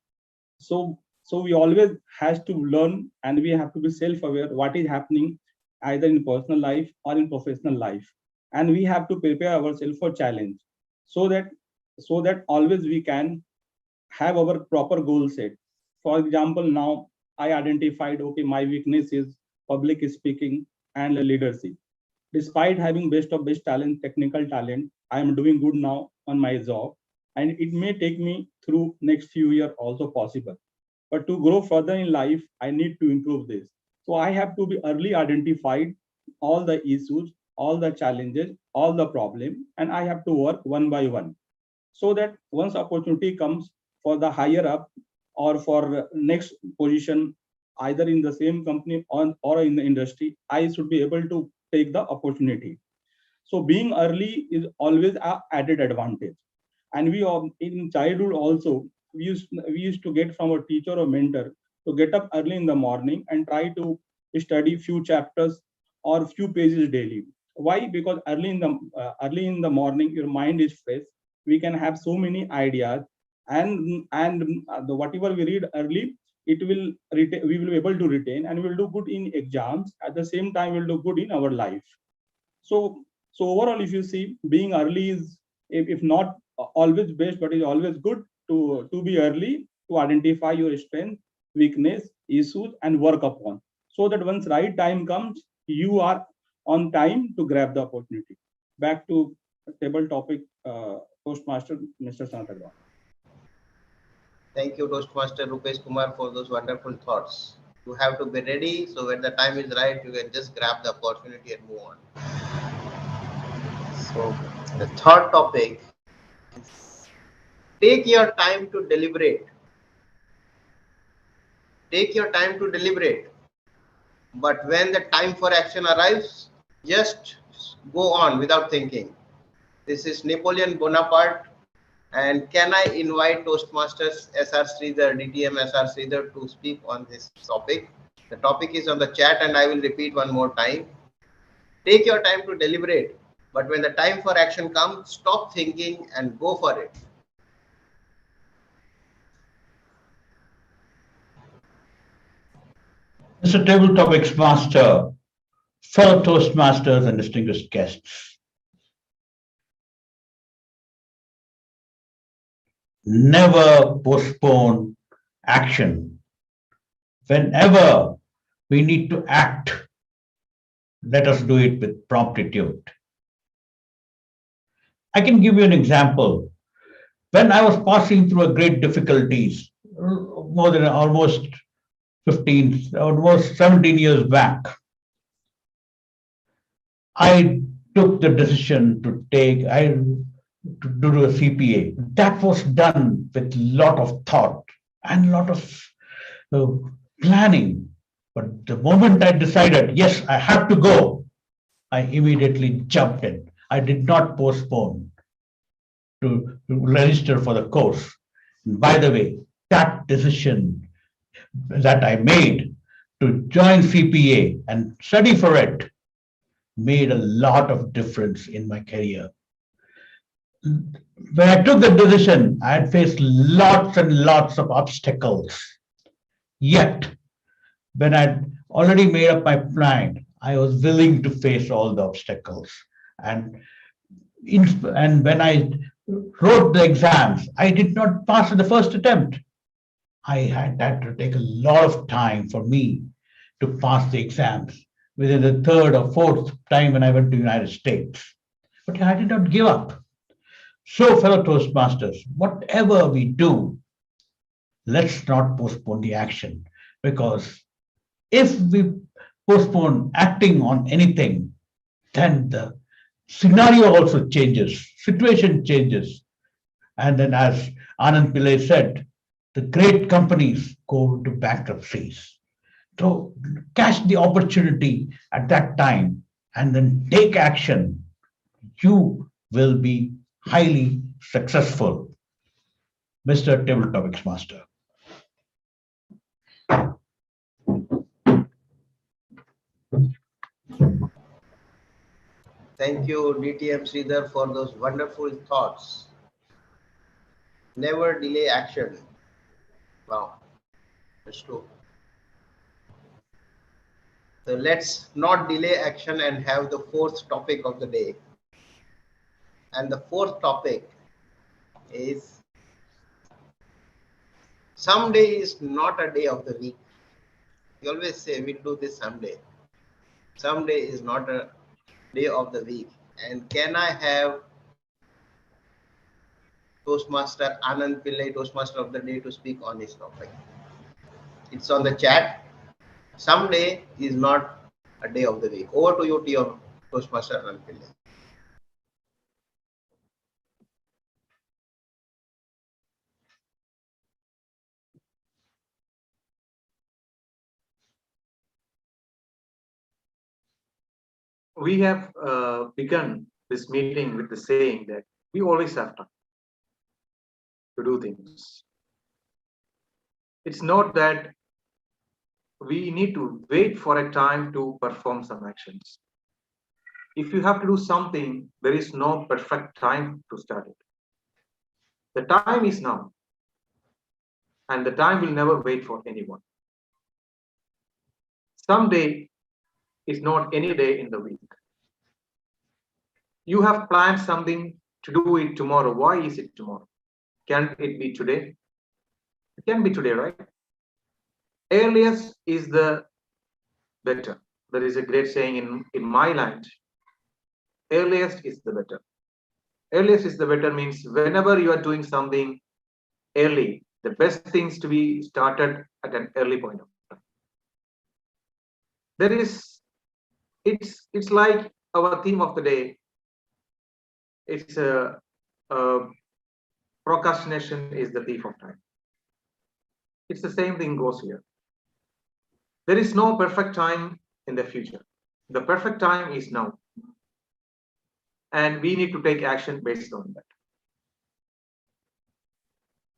we always has to learn, and we have to be self-aware what is happening either in personal life or in professional life, and we have to prepare ourselves for challenge, so that always we can have our proper goal set. For example, now I identified, okay, my weakness is public speaking and leadership. Despite having best of best talent, technical talent, I am doing good now on my job, and it may take me through next few years also possible. But to grow further in life, I need to improve this. So I have to be early identified all the issues, all the challenges, all the problems, and I have to work one by one, so that once opportunity comes for the higher up or for next position, either in the same company or in the industry, I should be able to take the opportunity. So being early is always an added advantage. And we in childhood also, we used to get from a teacher or mentor to get up early in the morning and try to study few chapters or few pages daily. Why? Because early in the morning, your mind is fresh. We can have so many ideas, and whatever we read early, we will be able to retain, and we will do good in exams. At the same time, we'll do good in our life. So overall, if you see, being early is, if not always best, but is always good to be early, to identify your strength, weakness, issues, and work upon, so that once right time comes, you are on time to grab the opportunity. Back to table topic, Toastmaster Mr. Sanatagwa. Thank you, Toastmaster Rupesh Kumar, for those wonderful thoughts. You have to be ready, so when the time is right, you can just grab the opportunity and move on. So the third topic is, take your time to deliberate. Take your time to deliberate. But when the time for action arrives, Just go on without thinking. This is Napoleon Bonaparte. And can I invite Toastmasters SR Sridhar, DTM SR Sridhar to speak on this topic? The topic is on the chat and I will repeat one more time. Take your time to deliberate, but when the time for action comes, stop thinking and go for it. Mr. Table Topics Master, fellow Toastmasters and distinguished guests. Never postpone action. Whenever we need to act, let us do it with promptitude. I can give you an example. When I was passing through a great difficulties, more than almost 17 years back, I took the decision to do a CPA. That was done with a lot of thought and a lot of planning. But the moment I decided, yes, I have to go, I immediately jumped in. I did not postpone to register for the course. And by the way, that decision that I made to join CPA and study for it made a lot of difference in my career. When I took the decision, I had faced lots and lots of obstacles. Yet, when I'd already made up my mind, I was willing to face all the obstacles. And when I wrote the exams, I did not pass in the first attempt. I had to take a lot of time for me to pass the exams within the third or fourth time when I went to the United States. But I did not give up. So, fellow Toastmasters, whatever we do, let's not postpone the action, because if we postpone acting on anything, then the scenario also changes, situation changes. And then, as Anand Pillai said, the great companies go into bankruptcies. So catch the opportunity at that time and then take action. You will be highly successful. Mr. Table Topics Master. Thank you, DTM Sridhar, for those wonderful thoughts. Never delay action. Wow, that's true. So let's not delay action and have the fourth topic of the day. And the fourth topic is someday is not a day of the week. We always say we'll do this someday. Someday is not a day of the week. And can I have Toastmaster Anand Pillai, Toastmaster of the day, to speak on this topic? It's on the chat. Someday is not a day of the week. Over to you, Toastmaster Anand Pillai. We have begun this meeting with the saying that we always have time to do things. It's not that we need to wait for a time to perform some actions. If you have to do something, there is no perfect time to start it. The time is now, and the time will never wait for anyone. Someday is not any day in the week. You have planned something to do it tomorrow. Why is it tomorrow? Can it be today? It can be today, right? Earliest is the better. There is a great saying in my land. Earliest is the better. Earliest is the better means whenever you are doing something early, the best things to be started at an early point of time. It's like our theme of the day. It's procrastination is the thief of time. It's the same thing goes here. There is no perfect time in the future. The perfect time is now. And we need to take action based on that.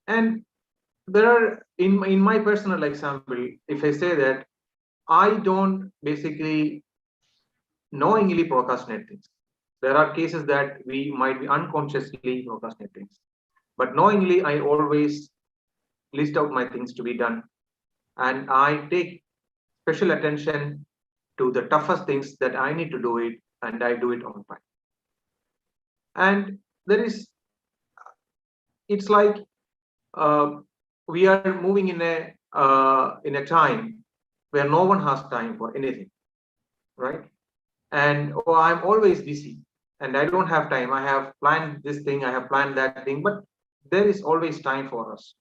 And there are, in my personal example, if I say that I don't basically knowingly procrastinate things. There are cases that we might be unconsciously procrastinate things. But knowingly, I always list out my things to be done. And I take special attention to the toughest things that I need to do it, and I do it on time. And it's like we are moving in a time where no one has time for anything, right? And I'm always busy and I don't have time. I have planned this thing, I have planned that thing, but there is always time for us.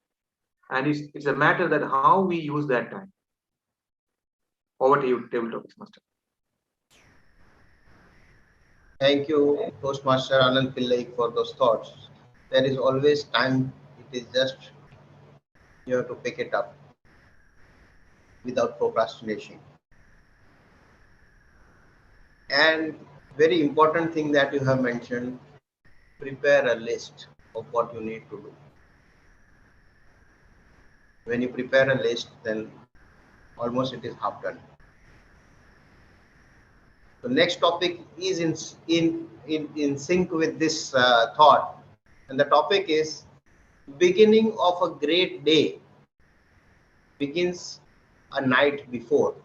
And it's a matter that how we use that time. Over to you, Table Topics Master. Thank you, Toastmaster Anand Pillai, for those thoughts. There is always time. It is just you have to pick it up without procrastination. And very important thing that you have mentioned, prepare a list of what you need to do. When you prepare a list, then almost it is half done. The next topic is in sync with this thought, and the topic is beginning of a great day begins a night before.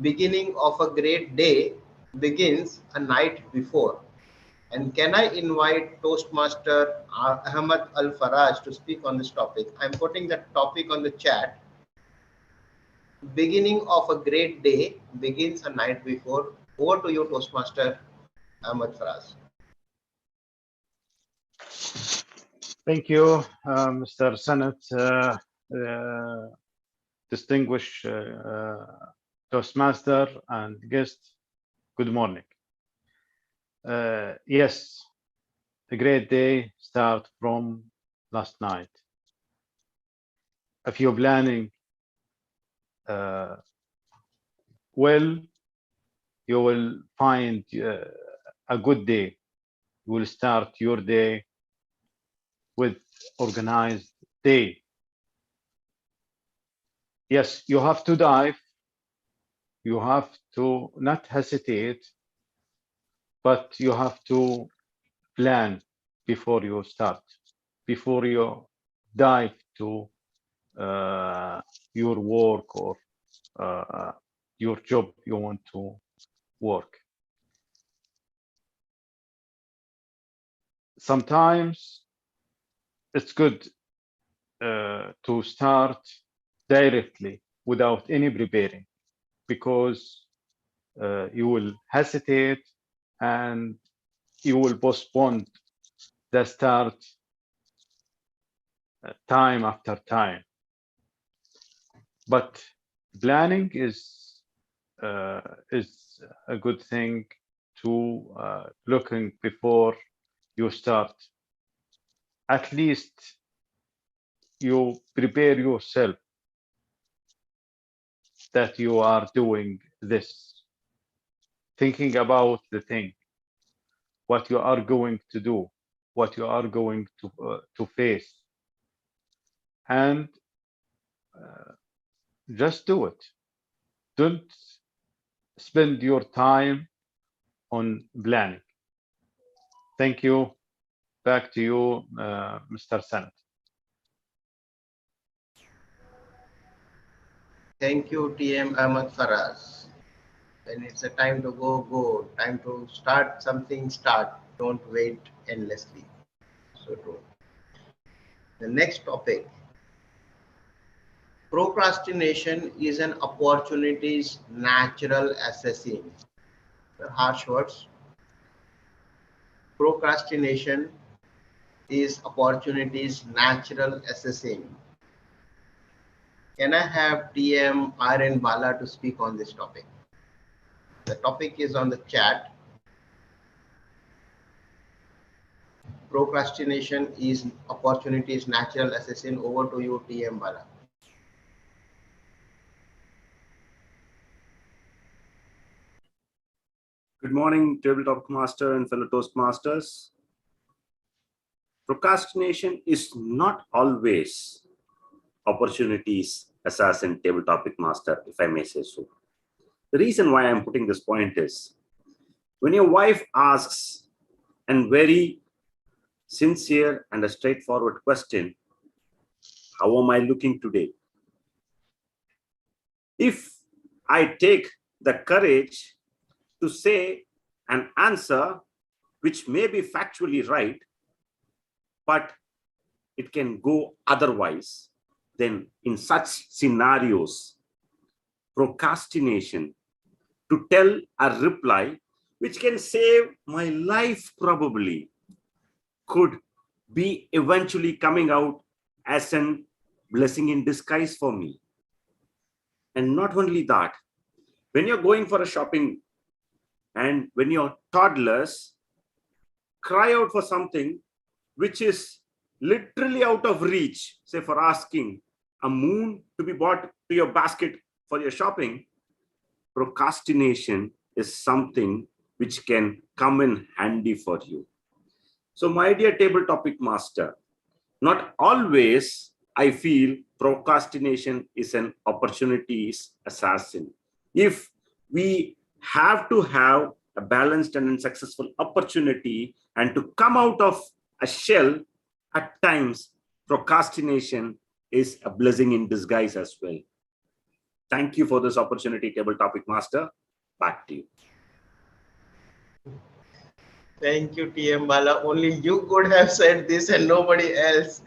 Beginning of a great day begins a night before. And can I invite Toastmaster Ahmad Al Faraj to speak on this topic? I'm putting that topic on the chat. Beginning of a great day begins a night before. Over to you, Toastmaster Ahmad Faraj. Thank you, Mr. Senate, distinguished Toastmaster and guest. Good morning. Yes, a great day starts from last night. If you're planning well, you will find a good day. You will start your day with organized day. Yes, you have to dive. You have to not hesitate, but you have to plan before you start, before you dive to your work or your job you want to work. Sometimes it's good to start directly without any preparing, because you will hesitate and you will postpone the start time after time. But planning is a good thing to looking before you start. At least you prepare yourself that you are doing this, thinking about the thing, what you are going to do, what you are going to face, and just do it. Don't spend your time on planning. Thank you. Back to you, Mr. Senate. Thank you, TM Ahmad Faraz. When it's a time to go, go. Time to start something, start. Don't wait endlessly. So true. The next topic. Procrastination is an opportunity's natural assassin. The harsh words. Procrastination is opportunity's natural assassin. Can I have TM RN Bala to speak on this topic? The topic is on the chat. Procrastination is opportunity's natural assassin. Over to you, TM Bala. Good morning, Tabletop Master and fellow Toastmasters. Procrastination is not always opportunities assassin table topic master, if I may say so. The reason why I'm putting this point is when your wife asks a very sincere and a straightforward question, how am I looking today? If I take the courage to say an answer which may be factually right, but it can go otherwise, then in such scenarios, procrastination to tell a reply which can save my life probably could be eventually coming out as a blessing in disguise for me. And not only that, when you're going for a shopping and when your toddlers cry out for something which is literally out of reach, say for asking a moon to be bought to your basket for your shopping, procrastination is something which can come in handy for you. So my dear table topic master, not always I feel procrastination is an opportunities assassin. If we have to have a balanced and successful opportunity and to come out of a shell, at times procrastination is a blessing in disguise as well. Thank you for this opportunity, table topic master. Back to you. Thank you, TM Bala. Only you could have said this and nobody else.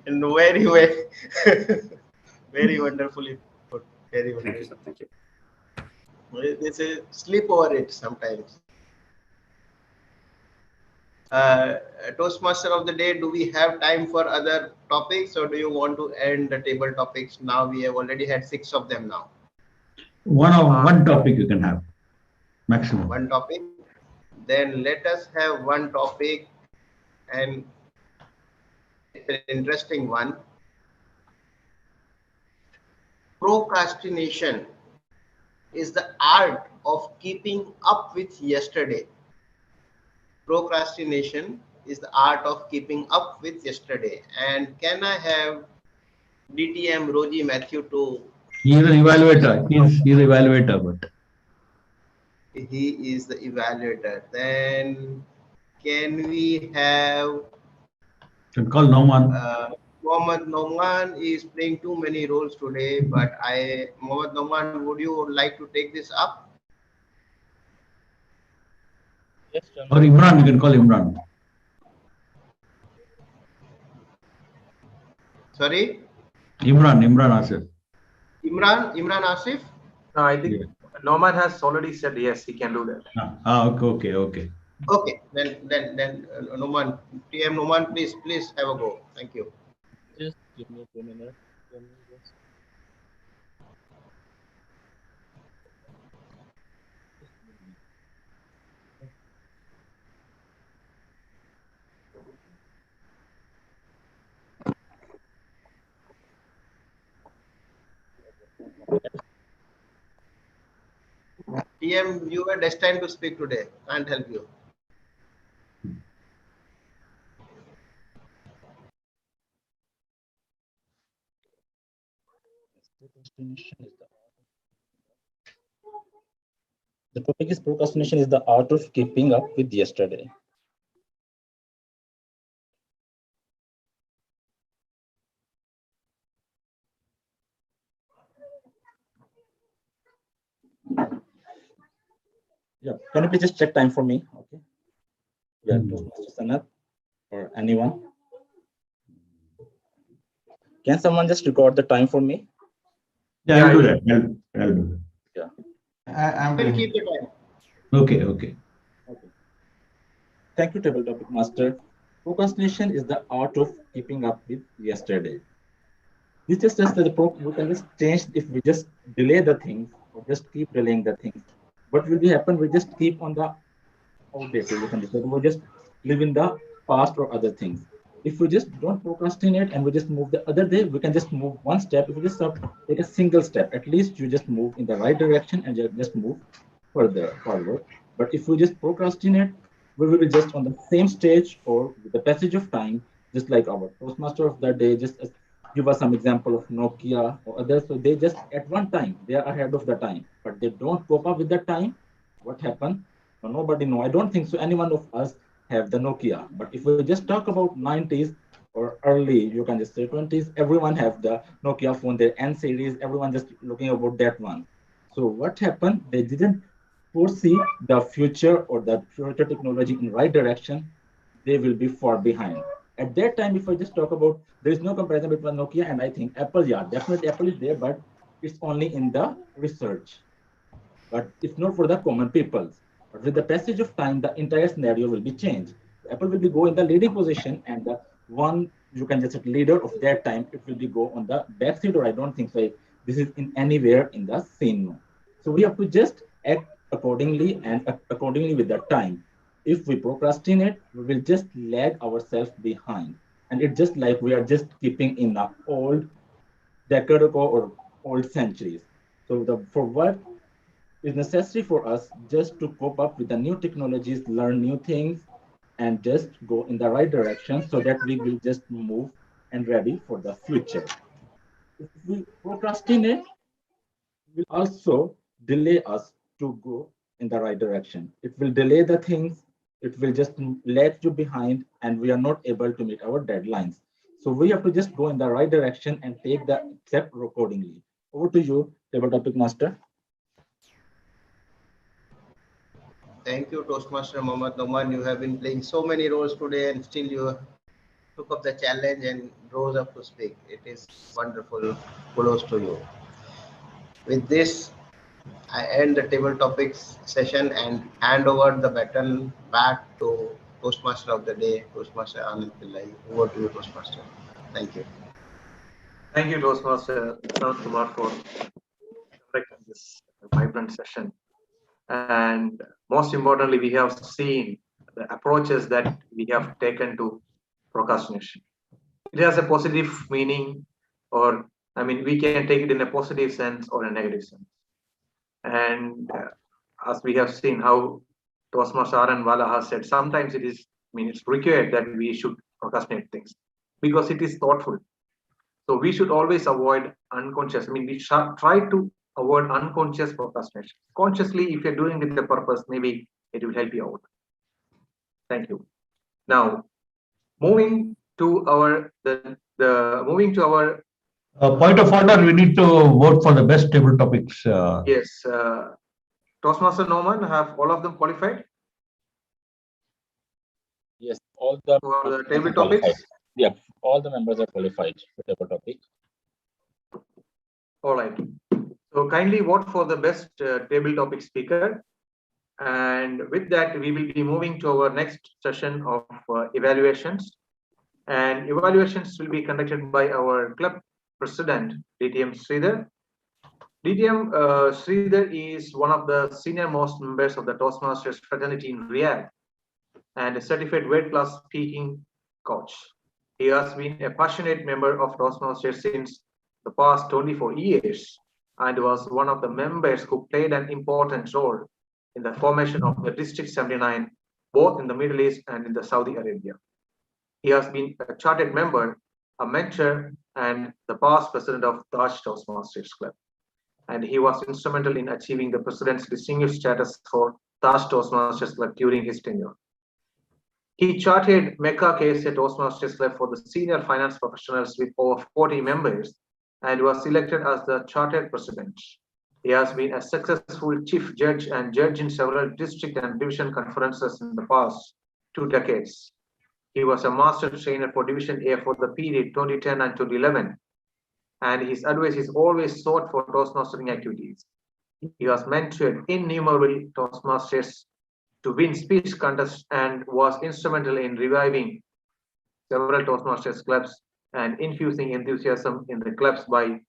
And very, very, very wonderfully put. Very wonderful. Thank you, sir. Thank you. They say sleep over it sometimes. Toastmaster of the day, do we have time for other topics or do you want to end the table topics now? We have already had 6 of them now. One topic you can have, maximum. One topic. Then let us have one topic, and it's an interesting one. Procrastination is the art of keeping up with yesterday. Procrastination is the art of keeping up with yesterday. And can I have DTM Roji Matthew to... He is an evaluator. He's the evaluator, but... He is the evaluator. Then can we have... You can call Noman. Mohammad Noman is playing too many roles today, but Mohammad Noman, would you like to take this up? Yes, Chairman. Or Imran, you can call Imran. Sorry? Imran Asif. Imran Asif? No, I think Norman has already said yes, he can do that. Okay. Okay, then Noman, TM Noman, please have a go. Thank you. Just give me 2 minutes. TM, you were destined to speak today. Can't help you. The topic is procrastination is the art of keeping up with yesterday. Yeah, can you please just check time for me? Okay. Yeah, Sanat or anyone. Can someone just record the time for me? Yeah, I'll do that. I'll do that. Yeah. I'm We'll doing keep the time. Okay. Thank you, table topic master. Procrastination is the art of keeping up with yesterday. This just says that we can just change if we just delay the things or just keep delaying the things. What will happen? We just keep on the outdated. We just live in the past or other things. If we just don't procrastinate and we just move the other day, we can just move one step. If we just take a single step, at least you just move in the right direction and you just move further forward. But if we just procrastinate, we will be just on the same stage or with the passage of time, just like our Toastmaster of that day, just give us some example of Nokia or others. So they just at one time, they are ahead of the time, but they don't cope up with the time. What happened? So nobody know. I don't think so any one of us have the Nokia. But if we just talk about 90s or early, you can just say 20s, everyone have the Nokia phone, their N series, everyone just looking about that one. So what happened? They didn't foresee the future or the future technology in right direction. They will be far behind. At that time, if I just talk about, there is no comparison between Nokia and I think Apple. Yeah, definitely Apple is there, but it's only in the research. But it's not for the common people. But with the passage of time, the entire scenario will be changed. Apple will be go in the leading position, and the one you can just say leader of that time, it will be go on the backseat, or I don't think so. This is in anywhere in the scene. So we have to just act accordingly and accordingly with the time. If we procrastinate, we will just lag ourselves behind. And it's just like we are just keeping in the old decade ago or old centuries. So the for what is necessary for us just to cope up with the new technologies, learn new things, and just go in the right direction so that we will just move and ready for the future. If we procrastinate, it will also delay us to go in the right direction. It will delay the things, it will just lag you behind, and we are not able to meet our deadlines. So we have to just go in the right direction and take the step accordingly. Over to you, table topic master. Thank you, Toastmaster Mohammad Noman. You have been playing so many roles today and still you took up the challenge and rose up to speak. It is wonderful. Kudos to you. With this, I end the table topics session and hand over the baton back to Toastmaster of the day, Toastmaster Anand Pillai. Over to you, Toastmaster. Thank you. Thank you, Toastmaster Sanat Kumar, for conducting this vibrant session. And most importantly, we have seen the approaches that we have taken to procrastination. It has a positive meaning, or I mean, we can take it in a positive sense or a negative sense. And as we have seen how Toastmaster Aran Wala has said, sometimes it is, I mean, it's required that we should procrastinate things because it is thoughtful. So we should always avoid unconscious. I mean, we should try to avoid unconscious procrastination. Consciously, if you're doing with the purpose, maybe it will help you out. Thank you. Now, moving to our point of order, we need to vote for the best table topics. Yes, Toastmaster Norman, have all of them qualified? Yes, all the For the table qualified. topics? Yeah, all the members are qualified for table topic. All right. So kindly vote for the best table topic speaker. And with that, we will be moving to our next session of evaluations. And evaluations will be conducted by our club president, DTM Sridhar. DTM Sridhar is one of the senior most members of the Toastmasters fraternity in Riyadh and a certified world-class speaking coach. He has been a passionate member of Toastmasters since the past 24 years and was one of the members who played an important role in the formation of the District 79, both in the Middle East and in the Saudi Arabia. He has been a chartered member, a mentor, and the past president of Taj Toastmasters Club. And he was instrumental in achieving the president's distinguished status for Taj Toastmasters Club during his tenure. He chartered MECA KSA Toastmasters Club for the senior finance professionals with over 40 members and was elected as the chartered president. He has been a successful chief judge and judge in several district and division conferences in the past 2 decades. He was a master trainer for Division A for the period 2010 and 2011, and his advice is always sought for Toastmastering activities. He has mentored innumerable Toastmasters to win speech contests and was instrumental in reviving several Toastmasters clubs and infusing enthusiasm in the clubs by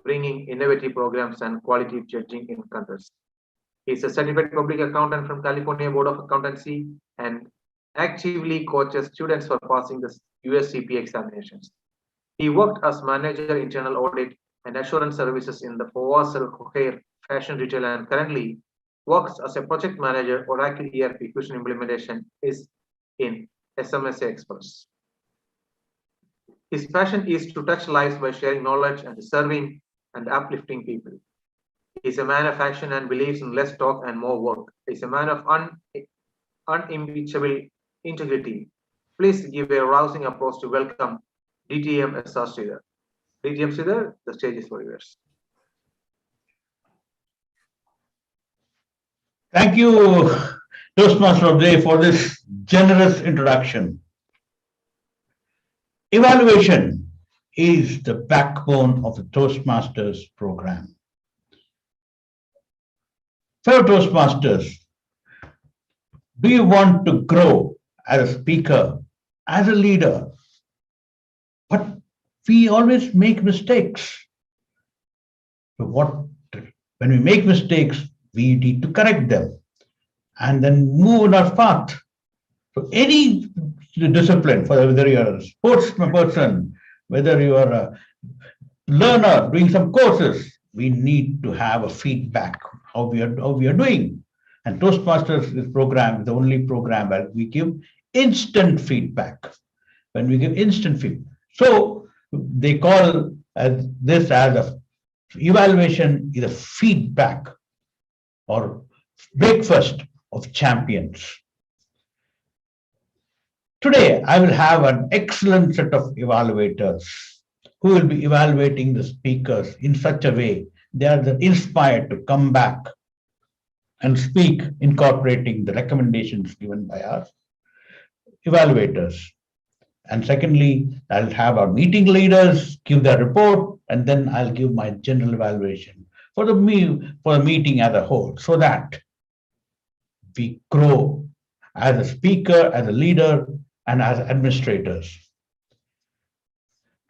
bringing innovative programs and quality judging in contests. He is a certified public accountant from California Board of Accountancy and actively coaches students for passing the USCP examinations. He worked as manager internal audit and assurance services in the Fawaz Al Khair fashion retail and currently works as a project manager for Oracle ERP Fusion implementation is in SMSA Express. His passion is to touch lives by sharing knowledge and serving and uplifting people. He is a man of action and believes in less talk and more work. He is a man of unimpeachable integrity. Please give a rousing applause to welcome DTM SR Sridhar. DTM Sridhar, the stage is for yours. Thank you, Toastmaster of the Day, for this generous introduction. Evaluation is the backbone of the Toastmasters program. Fellow Toastmasters, do you want to grow as a speaker, as a leader? But we always make mistakes. So when we make mistakes, we need to correct them and then move on our path. So any discipline, whether you're a sports person, whether you are a learner doing some courses, we need to have a feedback how we are doing. And Toastmasters, this program is the only program where we give instant feedback. When we give instant feedback, so they call this as a evaluation is a feedback or breakfast of champions. Today, I will have an excellent set of evaluators who will be evaluating the speakers in such a way they are inspired to come back and speak, incorporating the recommendations given by our evaluators. And secondly, I'll have our meeting leaders give their report, and then I'll give my general evaluation for the meeting as a whole, so that we grow as a speaker, as a leader, and as administrators.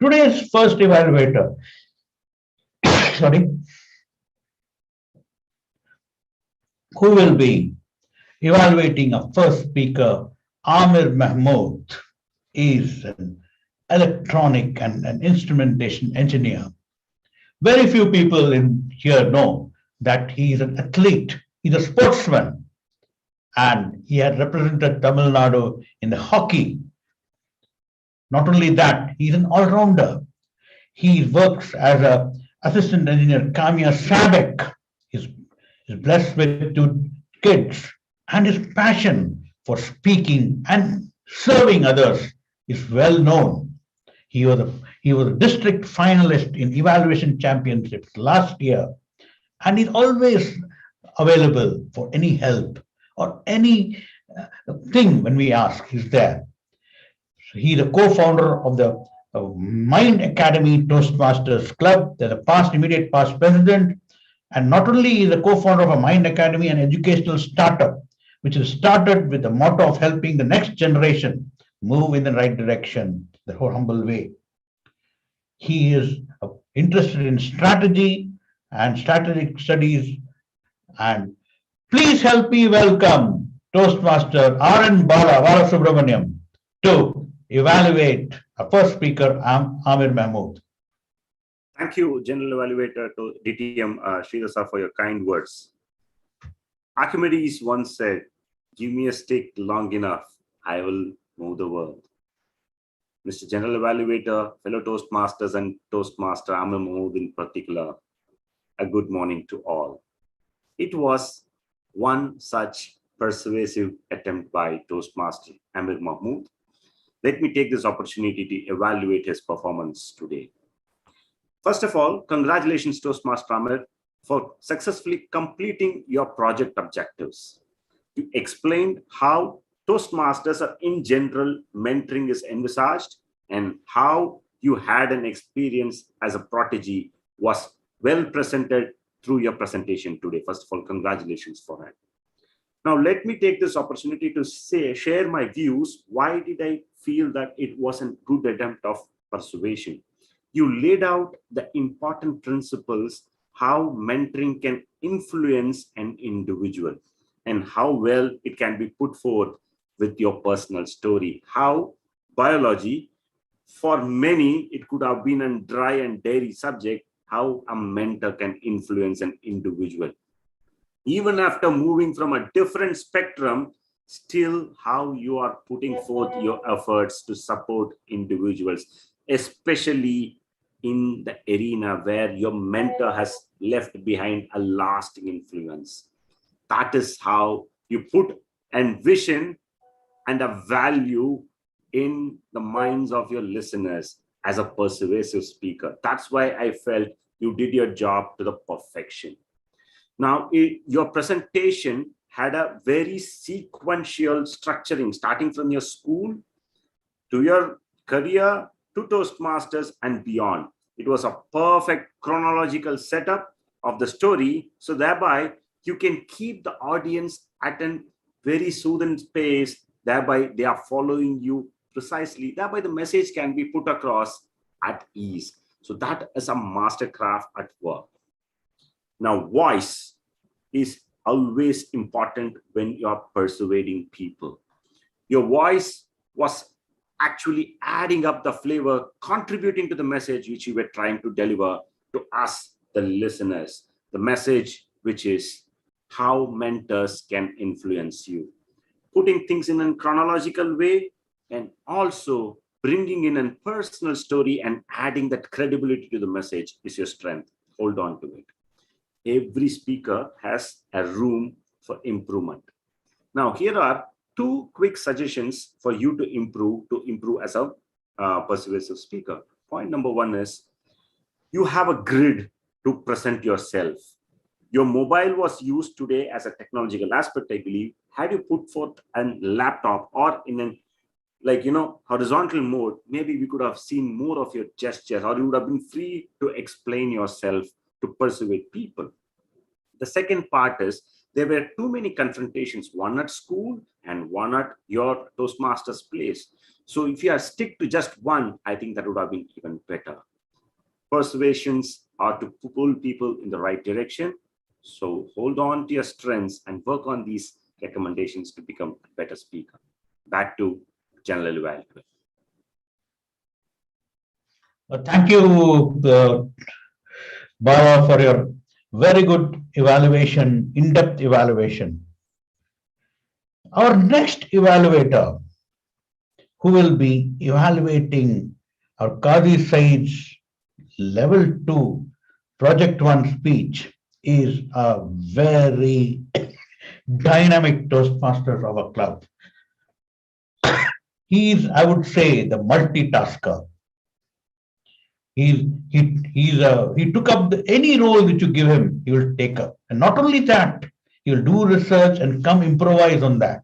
Today's first evaluator, who will be evaluating a first speaker, Amir Mahmood, is an electronic and an instrumentation engineer. Very few people in here know that he is an athlete, he's a sportsman, and he had represented Tamil Nadu in the hockey. Not only that, he's an all-rounder. He works as an assistant engineer, Kamya Sabek. He's blessed with 2 kids, and his passion for speaking and serving others is well known. He was a district finalist in evaluation championships last year, and he's always available for any help or any thing when we ask, he's there. So he's a co-founder of the Mind Academy Toastmasters Club. They're the immediate past president. And not only is a co-founder of a Mind Academy, an educational startup, which is started with the motto of helping the next generation move in the right direction, the whole humble way. He is interested in strategy and strategic studies. And please help me welcome Toastmaster R.N. Balasubramaniam to evaluate our first speaker, Amir Mahmood. Thank you, General Evaluator to DTM Sridhar, for your kind words. Archimedes once said, "Give me a stick long enough, I will move the world." Mr. General Evaluator, fellow Toastmasters and Toastmaster Amir Mahmood in particular, a good morning to all. It was one such persuasive attempt by Toastmaster Amir Mahmood. Let me take this opportunity to evaluate his performance today. First of all, congratulations, Toastmaster Amir, for successfully completing your project objectives. You explained how Toastmasters are in general mentoring is envisaged and how you had an experience as a prodigy was well presented through your presentation today. First of all, congratulations for that. Now, let me take this opportunity to share my views. Why did I feel that it was a good attempt of persuasion? You laid out the important principles, how mentoring can influence an individual and how well it can be put forth with your personal story. How biology, for many, it could have been a dry and dairy subject, how a mentor can influence an individual. Even after moving from a different spectrum, still how you are putting forth your efforts to support individuals, especially in the arena where your mentor has left behind a lasting influence. That is how you put a vision and a value in the minds of your listeners as a persuasive speaker. That's why I felt you did your job to the perfection. Now, your presentation had a very sequential structuring, starting from your school to your career to Toastmasters and beyond. It was a perfect chronological setup of the story. So thereby, you can keep the audience at a very soothing pace. Thereby, they are following you precisely. Thereby, the message can be put across at ease. So that is a mastercraft at work. Now, voice is always important when you are persuading people. Your voice was actually adding up the flavor, contributing to the message which you were trying to deliver to us, the listeners. The message which is how mentors can influence you. Putting things in a chronological way and also bringing in a personal story and adding that credibility to the message is your strength. Hold on to it. Every speaker has a room for improvement. Now, here are 2 quick suggestions for you to improve as a persuasive speaker. Point number 1 is you have a grid to present yourself. Your mobile was used today as a technological aspect, I believe. Had you put forth a laptop or in an horizontal mode, maybe we could have seen more of your gestures, or you would have been free to explain yourself to persuade people. The second part is there were too many confrontations, one at school and one at your Toastmasters place. So if you are stick to just one, I think that would have been even better. Persuasions are to pull people in the right direction. So hold on to your strengths and work on these recommendations to become a better speaker. Back to General Evaluator. Thank you, Baba, for your very good evaluation, in-depth evaluation. Our next evaluator, who will be evaluating our Qazi Said's level 2 project 1 speech, is a very dynamic Toastmaster of our club. He's, I would say, the multitasker. He took up any role which you give him, he will take up. And not only that, he will do research and come improvise on that.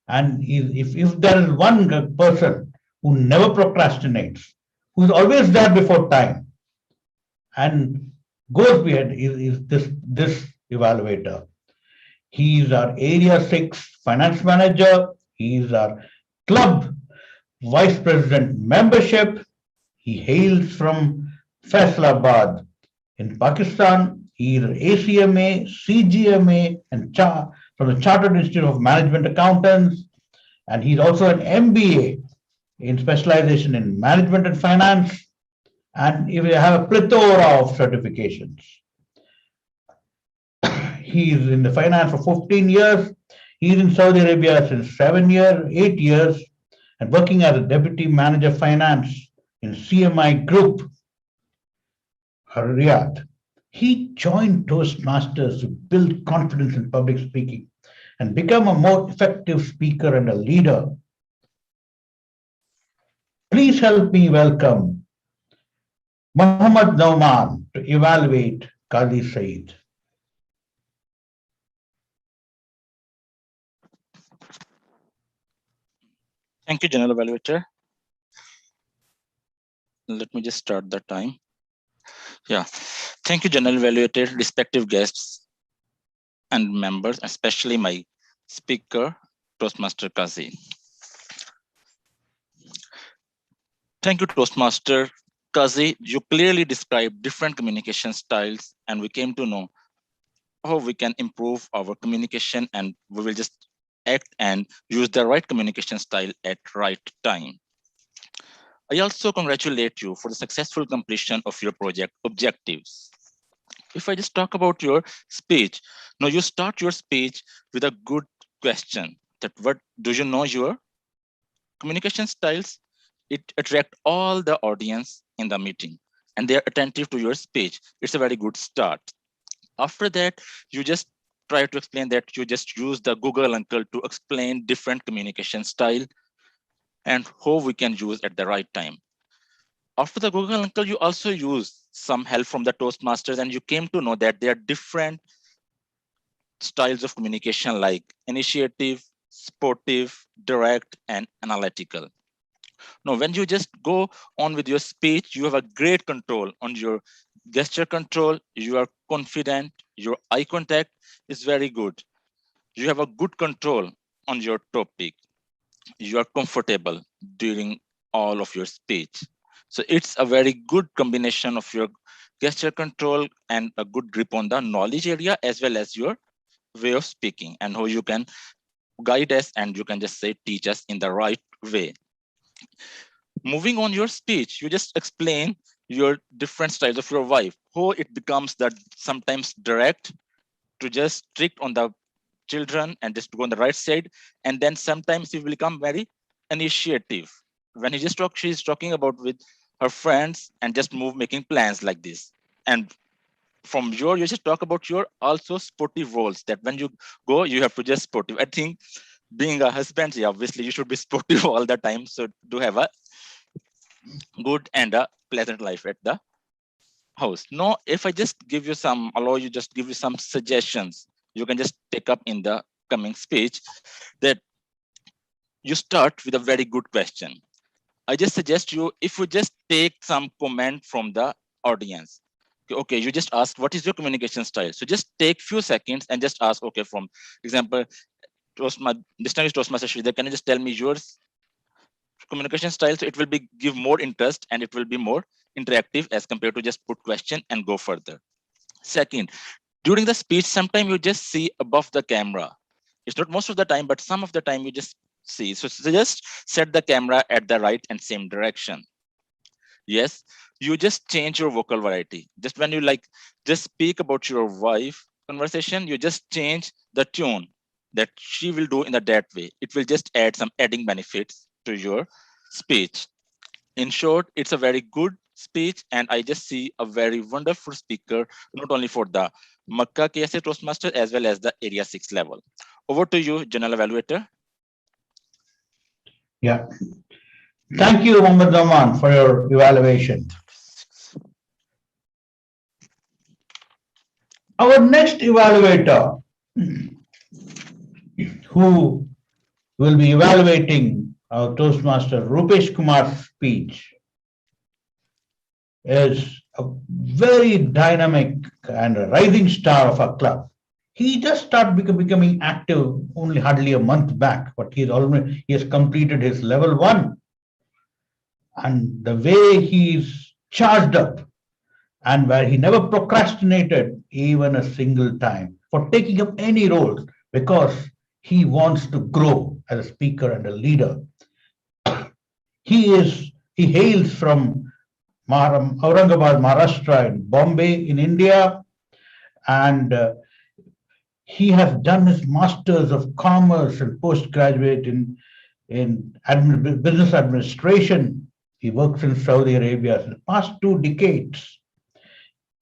And if there is one person who never procrastinates, who is always there before time, and goes behind, is this evaluator. He is our Area 6 Finance Manager. He is our Club Vice President Membership. He hails from Faisalabad in Pakistan. He is ACMA, CGMA, and from the Chartered Institute of Management Accountants. And he's also an MBA in specialization in management and finance. And he will have a plethora of certifications. He is in the finance for 15 years. He is in Saudi Arabia since 8 years, and working as a deputy manager finance in CMI Group, Riyadh. He joined Toastmasters to build confidence in public speaking and become a more effective speaker and a leader. Please help me welcome Muhammad Nauman to evaluate Qazi Said. Thank you, General Evaluator. Let me just start the time. Yeah. Thank you, General Evaluator, respective guests and members, especially my speaker, Toastmaster Qazi. Thank you, Toastmaster Qazi. You clearly described different communication styles, and we came to know how we can improve our communication, and we will just act and use the right communication style at right time. I also congratulate you for the successful completion of your project objectives. if I just talk about your speech, now you start your speech with a good question that what do you know your communication styles? It attract all the audience in the meeting and they are attentive to your speech. It's a very good start. After that, you just try to explain that you just use the Google uncle to explain different communication style and how we can use at the right time. After the Google uncle, you also use some help from the Toastmasters and you came to know that there are different styles of communication like initiative, sportive, direct, and analytical. Now, when you just go on with your speech, you have a great control on your gesture control. You are confident. Your eye contact is very good. You have a good control on your topic. You are comfortable during all of your speech. So it's a very good combination of your gesture control and a good grip on the knowledge area as well as your way of speaking and how you can guide us and you can just say teach us in the right way. Moving on your speech, you just explain your different styles of your wife, how it becomes that sometimes direct to just strict on the children and just go on the right side. And then sometimes you will become very initiative. When he just talks, she's talking about with her friends and just move making plans like this. And from your, you just talk about your also sportive roles that when you go, you have to just sportive. I think being a husband, yeah, obviously you should be sportive all the time. So to have a good and a pleasant life at the house. No, if I just give you some, allow you just give you some suggestions, you can just take up in the coming speech that you start with a very good question. I just suggest you, if you just take some comment from the audience, okay, you just ask, what is your communication style? So just take few seconds and just ask, okay, from example, this time is Toastmaster Sridhar, can you just tell me yours communication style? So it will be give more interest and it will be more interactive as compared to just put question and go further. Second, during the speech, sometimes you just see above the camera. It's not most of the time, but some of the time you just see. So just set the camera at the right and same direction. Yes, you just change your vocal variety. Just when you like, just speak about your wife conversation, you just change the tune that she will do in that way. It will just add some adding benefits to your speech. In short, it's a very good speech, and I just see a very wonderful speaker, not only for the MECA KSA Toastmaster as well as the Area 6 level. Over to you, General Evaluator. Yeah. Thank you, Mohammed Zaman, for your evaluation. Our next evaluator, who will be evaluating our Toastmaster Rupesh Kumar's speech, is a very dynamic and a rising star of our club. He just started becoming active only hardly a month back, but he has completed his level 1. And the way he's charged up and where he never procrastinated even a single time for taking up any role because he wants to grow as a speaker and a leader. He hails from Aurangabad, Maharashtra, and Bombay in India, and he has done his Masters of Commerce and postgraduate in business administration. He works in Saudi Arabia for the past 2 decades.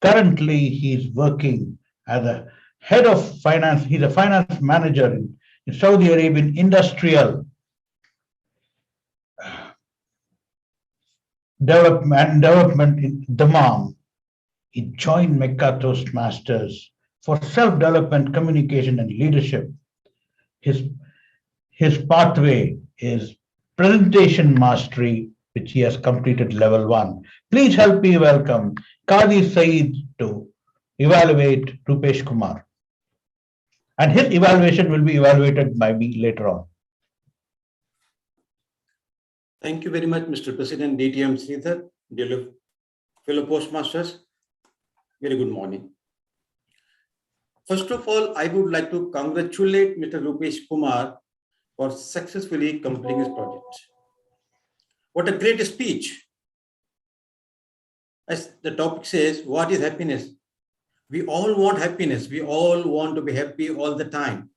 Currently, he's working as a head of finance. He's a finance manager in Saudi Arabian Industrial Development in Dammam. He joined MECA Toastmasters for self-development, communication, and leadership. His pathway is presentation mastery, which he has completed level 1. Please help me welcome Qadi Saeed to evaluate Rupesh Kumar. And his evaluation will be evaluated by me later on. Thank you very much, Mr. President, DTM Sridhar, dear fellow Postmasters. Very good morning. First of all, I would like to congratulate Mr. Rupesh Kumar for successfully completing his project. What a great speech. As the topic says, what is happiness? We all want happiness. We all want to be happy all the time.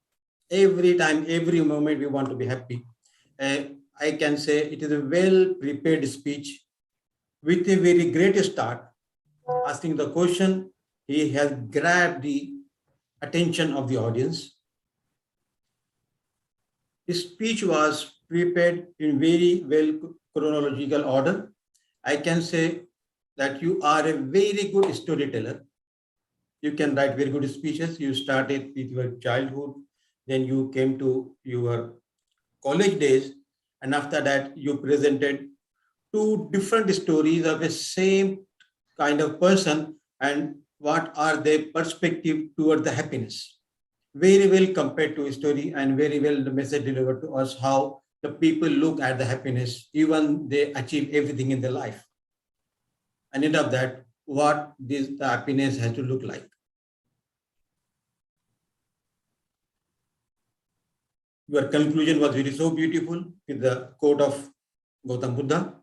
Every time, every moment, we want to be happy. I can say it is a well-prepared speech with a very great start. Asking the question, he has grabbed the attention of the audience. His speech was prepared in very well chronological order. I can say that you are a very good storyteller. You can write very good speeches. You started with your childhood, then you came to your college days, and after that you presented two different stories of the same kind of person and what are their perspective toward the happiness. Very well compared to a story and very well the message delivered to us how the people look at the happiness even they achieve everything in their life. And end of that, what this the happiness has to look like. Your conclusion was very so beautiful with the quote of Gautam Buddha.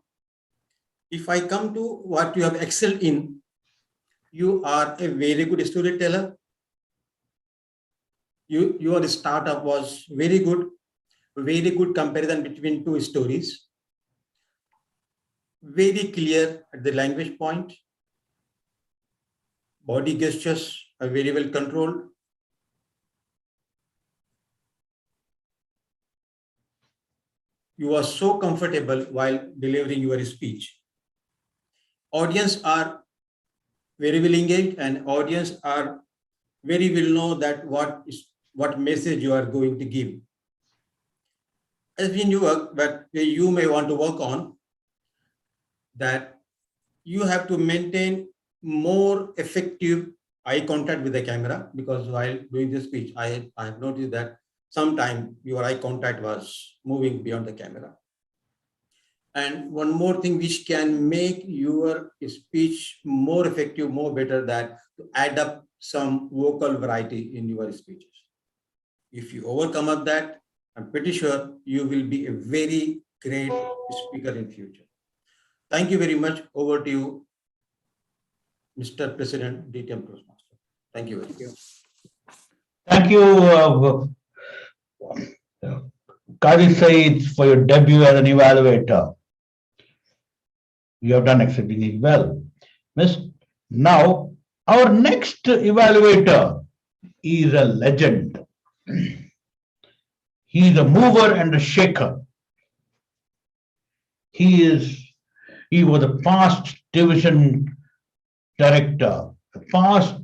If I come to what you have excelled in, you are a very good storyteller. Your startup was very good comparison between two stories. Very clear at the language point. Body gestures are very well controlled. You are so comfortable while delivering your speech. Audience are very well engaged and audience are very well know that what message you are going to give. As in your work that you may want to work on, that you have to maintain more effective eye contact with the camera, because while doing the speech, I have noticed that sometimes your eye contact was moving beyond the camera. And one more thing which can make your speech more effective, more better, that to add up some vocal variety in your speeches. If you overcome up that, I'm pretty sure you will be a very great speaker in future. Thank you very much. Over to you, Mr. President, DTM Toastmaster. Thank you very much. Thank you, Qadi Saeed, for your debut as an evaluator. You have done exceedingly well. Now, our next evaluator is a legend. He is a mover and a shaker. He was a past division director, a past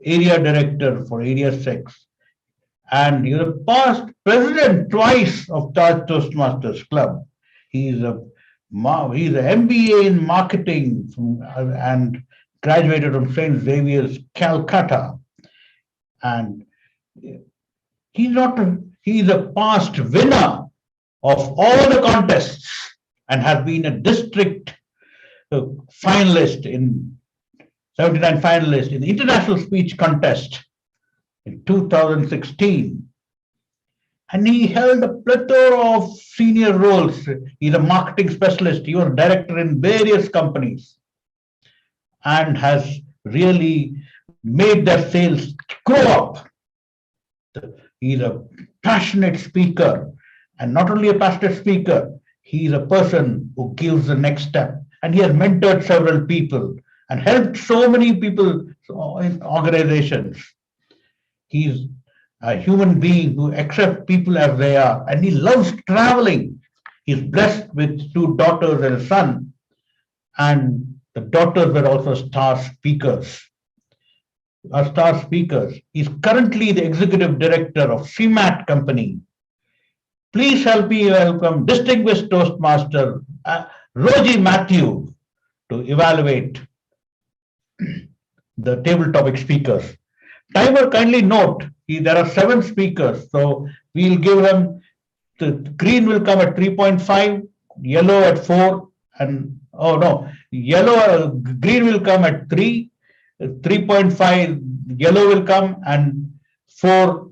area director for Area 6, and he was a past president twice of Taj Toastmasters Club. He's an MBA in marketing and graduated from St. Xavier's, Calcutta. And he's a past winner of all the contests and has been a district finalist in 79 finalist in the International Speech Contest in 2016. And he held a plethora of senior roles. He's a marketing specialist. He was a director in various companies and has really made their sales grow up. He's a passionate speaker, and not only a passionate speaker, he's a person who gives the next step. And he has mentored several people and helped so many people in organizations. He's a human being who accepts people as they are, and he loves traveling. He's blessed with 2 daughters and a son, and the daughters were also star speakers. He's currently the executive director of CMAT company. Please help me welcome distinguished Toastmaster Rogie Matthew to evaluate the table topic speakers. Timer, kindly note, there are 7 speakers, so we'll give them, the green will come at 3.5, yellow at 4, and, green will come at 3, 3.5, yellow will come, and 4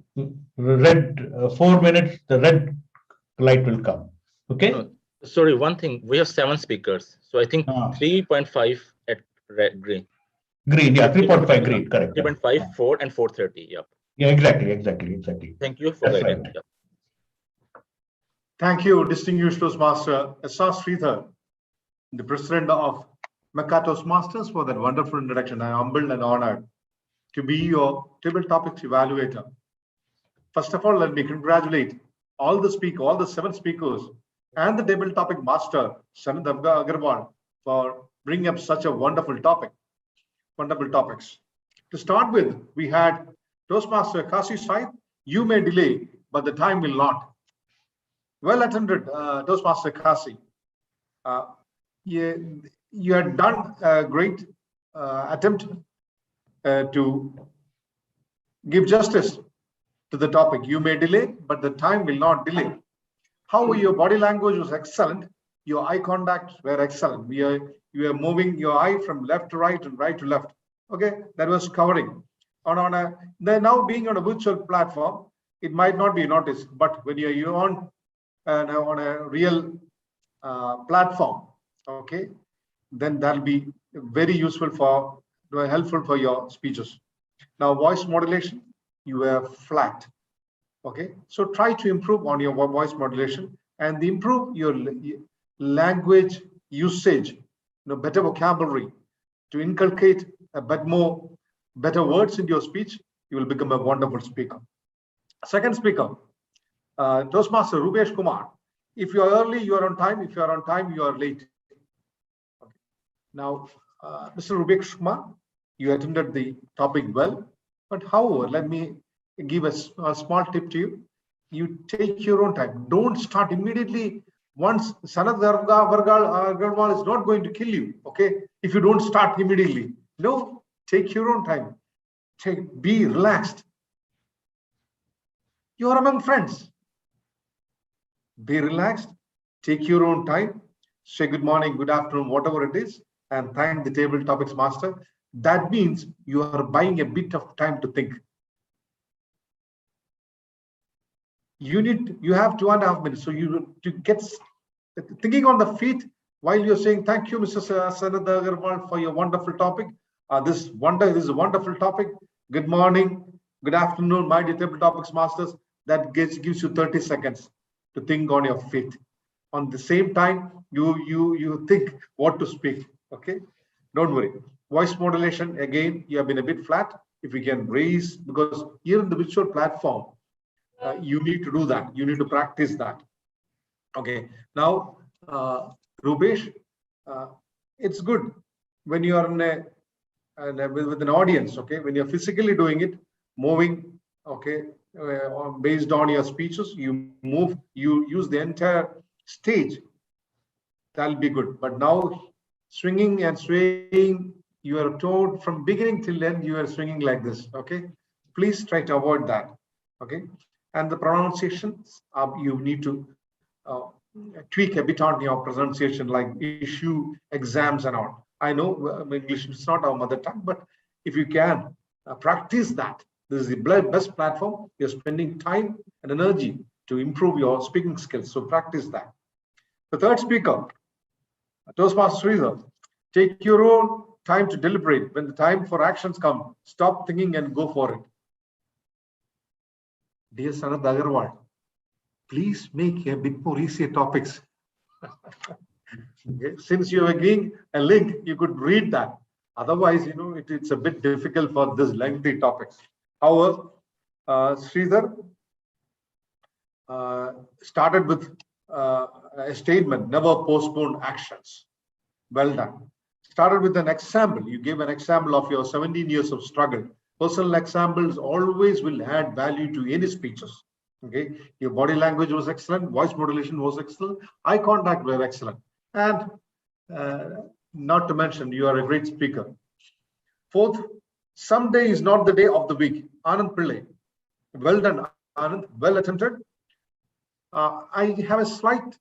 minutes, the red light will come. Okay? Sorry, one thing, we have 7 speakers, so I think 3.5 at red, green. Green, yeah, 3.5 green, correct. 3.5, 4, and 4:30. Yep. Yeah, exactly. Thank you for That's guidance. right. Yep. Thank you, distinguished Toastmaster S.R. Sridhar, the president of MECA Toastmasters, for that wonderful introduction. I am humbled and honored to be your table topics evaluator. First of all, let me congratulate all the 7 speakers and the table topic master, Sanad Agarwal, for bringing up such a wonderful topics. To start with, we had Toastmaster Kasi Said, you may delay, but the time will not. Well attended, Toastmaster Kasi. You had done a great attempt to give justice to the topic. You may delay, but the time will not delay. However, your body language was excellent. Your eye contacts were excellent. You were moving your eye from left to right and right to left. Okay, that was covering. Now being on a virtual platform, it might not be noticed, but when you're on a real platform, okay, then that'll be very helpful for your speeches. Now, voice modulation, you were flat. Okay, so try to improve on your voice modulation and improve your language usage, better vocabulary to inculcate a bit more better words in your speech. You will become a wonderful speaker. Second speaker, Toastmaster Rubesh Kumar. If you are early, you are on time. If you are on time, you are late. Okay. Now, Mr. Rubesh Kumar, you attended the topic well, but however, let me give a small tip to you. You take your own time. Don't start immediately. Once Sanad Agarwal is not going to kill you, okay, if you don't start immediately. No, take your own time. Be relaxed. You are among friends. Be relaxed. Take your own time. Say good morning, good afternoon, whatever it is, and thank the table topics master. That means you are buying a bit of time to think. You have 2.5 minutes. So to get thinking on the feet while you're saying, thank you, Mr. Sanad Agarwal, for your wonderful topic. This is a wonderful topic. Good morning, good afternoon, my dear table topics masters. That gives you 30 seconds to think on your feet. On the same time, you think what to speak. Okay, don't worry. Voice modulation, again, you have been a bit flat. If you can raise, because here in the virtual platform, you need to do that. You need to practice that. Okay. Now, Rubesh, it's good when you are with an audience. Okay, when you're physically doing it, moving. Okay, based on your speeches, you move. You use the entire stage. That'll be good. But now, swinging and swaying, you are told from beginning till end, you are swinging like this. Okay, please try to avoid that. Okay. And the pronunciations, you need to tweak a bit on your pronunciation, like issue exams and all. I know English is not our mother tongue, but if you can practice that, this is the best platform. You're spending time and energy to improve your speaking skills. So practice that. The third speaker, Toastmaster Sridhar, take your own time to deliberate. When the time for actions come, stop thinking and go for it. Dear Sanad Agarwal, please make a bit more easier topics. Okay. Since you are giving a link, you could read that. Otherwise, it's a bit difficult for this lengthy topics. However, Sridhar started with a statement, never postpone actions. Well done. Started with an example. You gave an example of your 17 years of struggle. Personal examples always will add value to any speeches. Okay, your body language was excellent, voice modulation was excellent, eye contact were excellent, and not to mention you are a great speaker. Fourth, someday is not the day of the week. Anand Pillai, well done, Anand, well attempted. I have a slight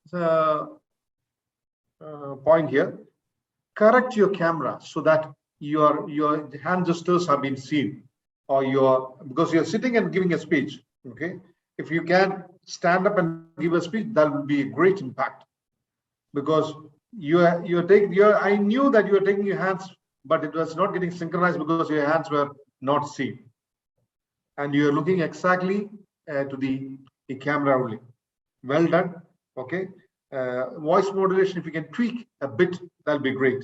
point here. Correct your camera so that your hand gestures have been seen, or because you're sitting and giving a speech. Okay, if you can stand up and give a speech, that would be a great impact. Because I knew that you are taking your hands but it was not getting synchronized because your hands were not seen. And you are looking exactly to the camera only. Well done. Okay. Voice modulation, if you can tweak a bit, that'll be great.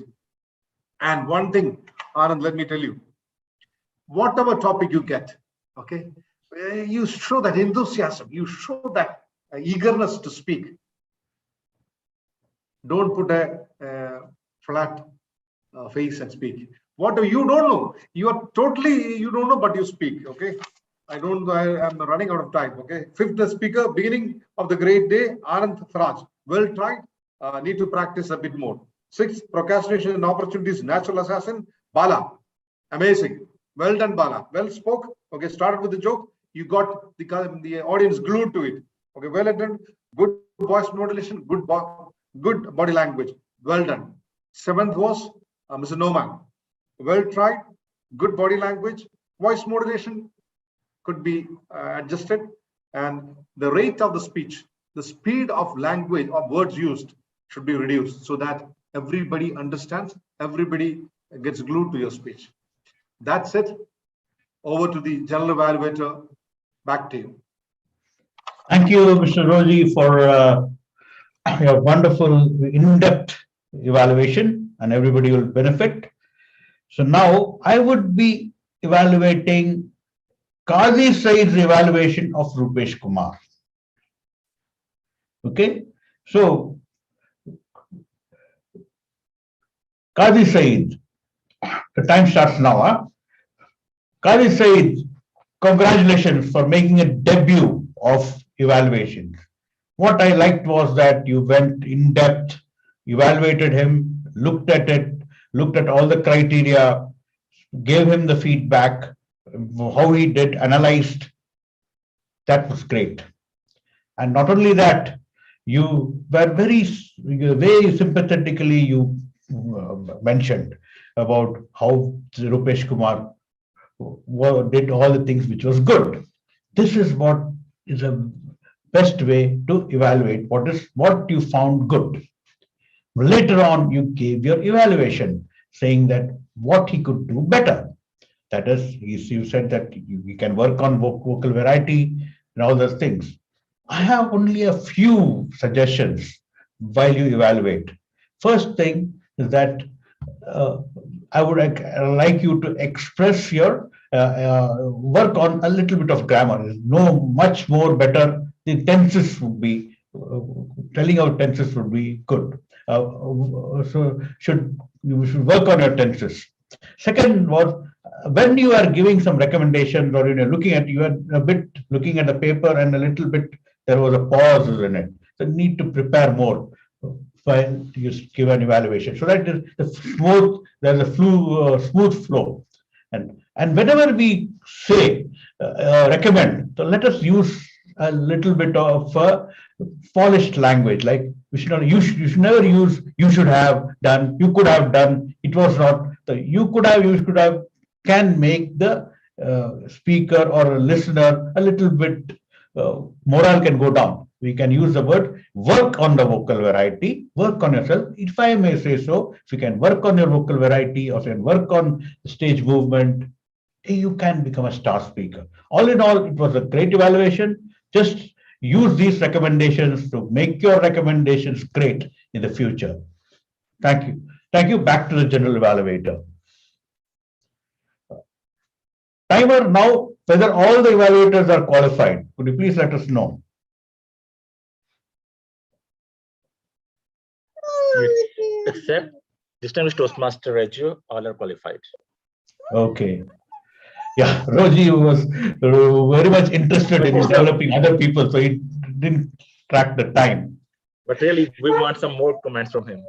And one thing, Anand, let me tell you, whatever topic you get, okay, you show that enthusiasm, you show that eagerness to speak. Don't put a flat face and speak. What you don't know, you are totally, you don't know, but you speak, okay? I'm running out of time, okay? Fifth speaker, beginning of the great day, Anand Thraj. Well tried, need to practice a bit more. Sixth, procrastination and opportunities, natural assassin, Bala. Amazing. Well done, Bala. Well spoke. Okay, started with the joke. You got the audience glued to it. Okay, well done. Good voice modulation, good body language. Well done. Seventh was Mr. Noman. Well tried, good body language, voice modulation could be adjusted, and the rate of the speech, the speed of language of words used should be reduced so that everybody understands, everybody gets glued to your speech. That's it. Over to the general evaluator. Back to you. Thank you, Mr. Roji, for your wonderful in-depth evaluation, and everybody will benefit. So now I would be evaluating Qazi Said's evaluation of Rupesh Kumar. Okay, so Qazi Said, the time starts now. Huh? Qazi Said, congratulations for making a debut of evaluations. What I liked was that you went in depth, evaluated him, looked at it, looked at all the criteria, gave him the feedback, how he did, analyzed. That was great. And not only that, you were very sympathetically, you mentioned about how Rupesh Kumar did all the things which was good. This is what is a best way to evaluate what you found good. Later on, you gave your evaluation, saying that what he could do better. That is, you said that you can work on vocal variety and all those things. I have only a few suggestions while you evaluate. First thing is that I would like you to express your work on a little bit of grammar. No, much more better. The tenses would be telling out tenses would be good. So you should work on your tenses. Second was when you are giving some recommendations or you're looking at, you are a bit looking at the paper and a little bit there was a pause in it. So you need to prepare more when you give an evaluation. So that is the smooth. There's a smooth flow. And whenever we say recommend, so let us use a little bit of polished language. Like you should never use you should have done, you could have done, it was not. So you could have can make the speaker or a listener a little bit morale can go down. We can use the word work on the vocal variety, work on yourself. If I may say so, if you can work on your vocal variety or if you can work on stage movement, you can become a star speaker. All in all, it was a great evaluation. Just use these recommendations to make your recommendations great in the future. Thank you. Thank you. Back to the general evaluator. Timer now, whether all the evaluators are qualified. Could you please let us know? Except distinguished Toastmaster Regio, all are qualified. Okay. Yeah, Roji was very much interested in developing other people, so he didn't track the time. But really, we want some more comments from him.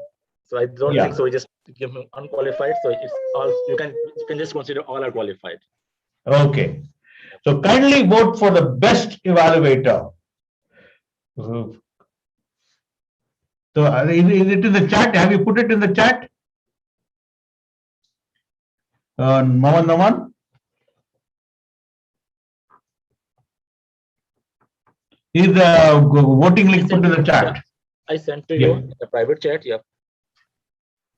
So I don't think so. We just give him unqualified. So it's all you can just consider all are qualified. Okay. So kindly vote for the best evaluator. So is it in the chat? Have you put it in the chat? Naman? Is the voting link put in the chat? I sent to you the private chat. Yep.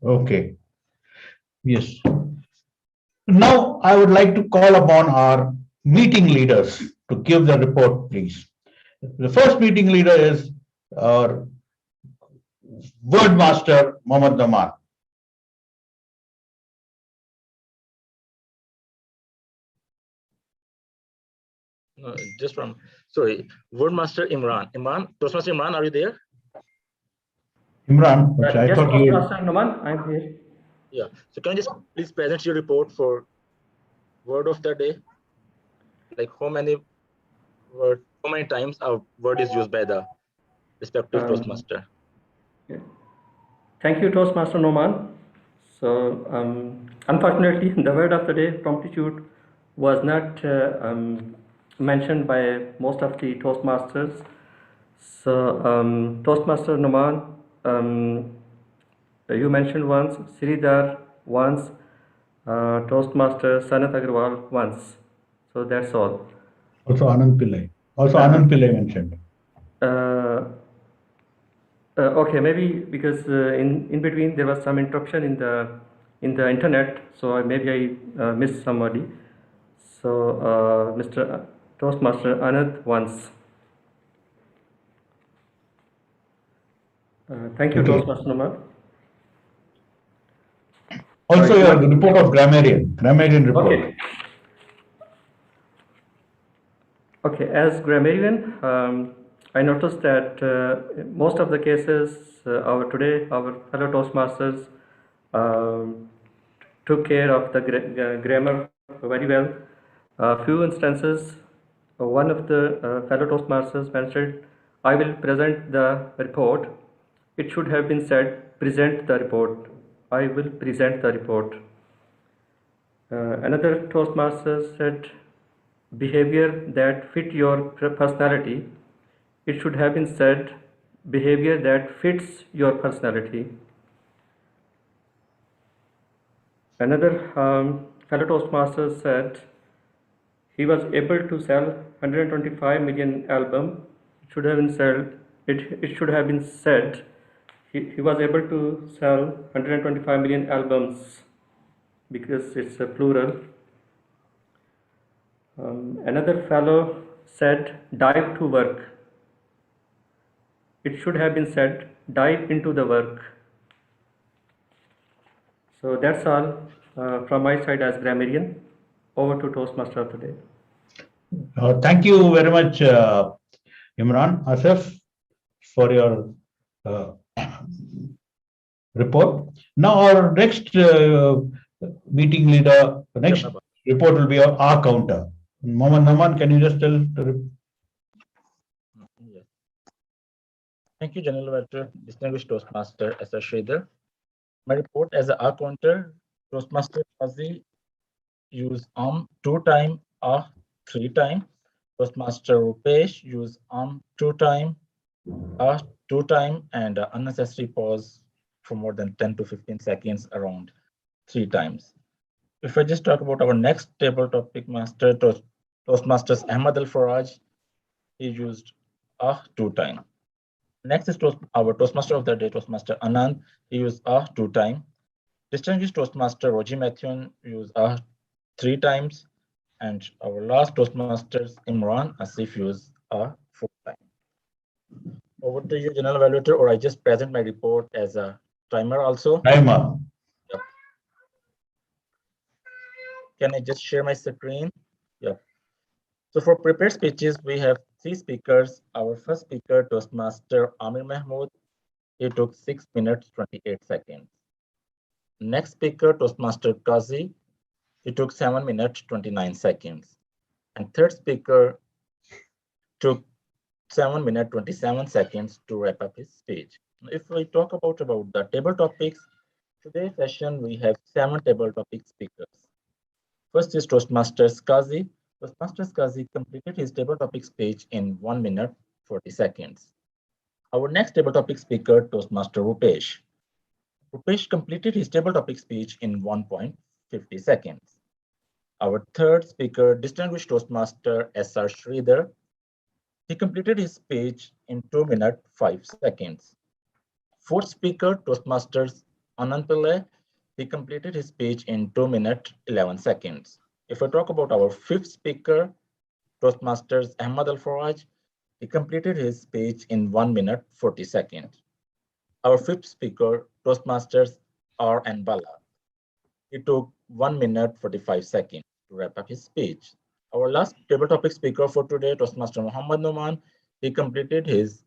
Okay. Yes. Now, I would like to call upon our meeting leaders to give the report, please. The first meeting leader is our word master, Mohammad Naman. Just from, sorry, Wordmaster Imran. Toastmaster Imran, are you there? Imran, which I Yes, thought you. Toastmaster Naman, I'm here. Yeah. So can you just please present your report for word of the day? Like how many times a word is used by the respective Toastmaster? Yeah. Thank you, Toastmaster Noman. So, unfortunately, the word of the day, promptitude, was not mentioned by most of the Toastmasters. So, Toastmaster Noman, you mentioned once, Sridhar once, Toastmaster Sanat Agarwal once. So that's all. Also Anand Pillai. Anand Pillai mentioned. Okay, maybe because in between there was some interruption in the internet, so maybe I missed somebody. So Mr. Toastmaster Anand once. Thank you, Okay. Toastmaster Nomad. Also, your report of grammarian report. Okay. Okay, as grammarian, I noticed that most of the cases our fellow Toastmasters took care of the grammar very well. A few instances, one of the fellow Toastmasters mentioned, "I will present the report." It should have been said, "Present the report." I will present the report. Another Toastmaster said, "Behavior that fit your personality." It should have been said, "Behavior that fits your personality." Another fellow Toastmaster said he was able to sell 125 million album. It should have been said, it should have been said he was able to sell 125 million albums because it's a plural. Another fellow said, "Dive to work." It should have been said, "Dive into the work." So that's all from my side as grammarian. Over to Toastmaster of the day. Thank you very much, Imran Asif, for your report. Now, our next meeting leader, the next report will be our counter. Mohammad Naman, can you just tell the Yes. Thank you, General Editor, Distinguished Toastmaster S.R. Sridhar. My report as a R counter, Toastmaster Qazi use 2 time, 3 time. Toastmaster Rupesh use 2 time, 2 time, and unnecessary pause for more than 10 to 15 seconds around 3 times. If I just talk about our next table topic master, Toastmasters Ahmad Al Faraj, he used 2 time. Next is our Toastmaster of the day, Toastmaster Anand. He used 2 time. Distinguished Toastmaster Roji Mathun used 3 times. And our last Toastmasters Imran Asif used 4 times. Over to you, General Evaluator, or I just present my report as a timer also. Timer. Yep. Can I just share my screen? Yep. So for prepared speeches, we have 3 speakers. Our first speaker, Toastmaster Amir Mahmood. He took 6 minutes, 28 seconds. Next speaker, Toastmaster Qazi. He took 7 minutes, 29 seconds. And third speaker took 7 minutes, 27 seconds to wrap up his speech. If we talk about the table topics, today's session, we have 7 table topic speakers. First is Toastmasters Qazi. Toastmasters Qazi completed his table topic speech in 1 minute, 40 seconds. Our next table topic speaker, Toastmaster Rupesh. Rupesh completed his table topic speech in 1.50 seconds. Our third speaker, Distinguished Toastmaster S.R. Sridhar. He completed his speech in 2 minutes, 5 seconds. Fourth speaker, Toastmasters Anand Pillai. He completed his speech in 2 minutes, 11 seconds. If I talk about our fifth speaker, Toastmasters Ahmad Al-Faraj, he completed his speech in 1 minute, 40 seconds. Our fifth speaker, Toastmasters R.N. Bala, he took 1 minute, 45 seconds to wrap up his speech. Our last table topic speaker for today, Toastmaster Muhammad Numan, he completed his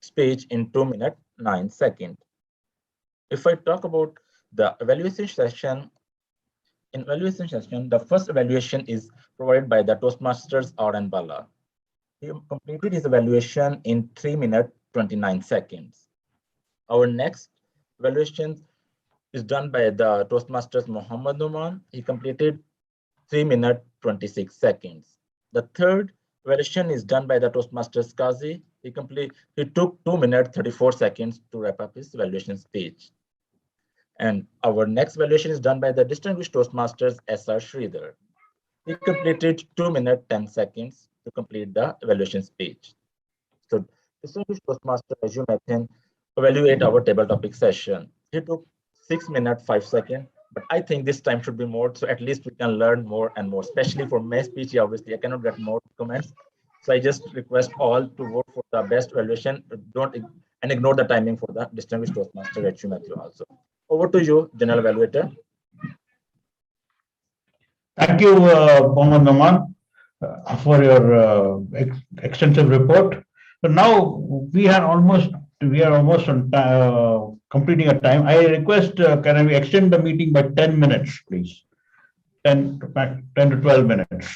speech in 2 minutes, 9 seconds. If I talk about the evaluation session, in evaluation session, the first evaluation is provided by the Toastmasters R.N. Bala. He completed his evaluation in 3 minutes, 29 seconds. Our next evaluation is done by the Toastmasters Muhammad Numan. He completed 3 minutes, 26 seconds. The third evaluation is done by the Toastmasters Qazi. He took 2 minutes, 34 seconds to wrap up his evaluation speech. And our next evaluation is done by the distinguished Toastmasters S.R. Sridhar. He completed 2 minutes, 10 seconds to complete the evaluation speech. So distinguished Toastmaster, as you can evaluate our table topic session. He took 6 minutes, 5 seconds, but I think this time should be more, so at least we can learn more and more, especially for my speech. Obviously, I cannot get more comments. So I just request all to vote for the best evaluation. Don't and ignore the timing for the distinguished Toastmaster H.U. Matthew also. Over to you, General Evaluator. Thank you, Mohammad Naman, for your extensive report. So now we are almost on completing a time. I request, can we extend the meeting by 10 minutes, please? 10 to 12 minutes.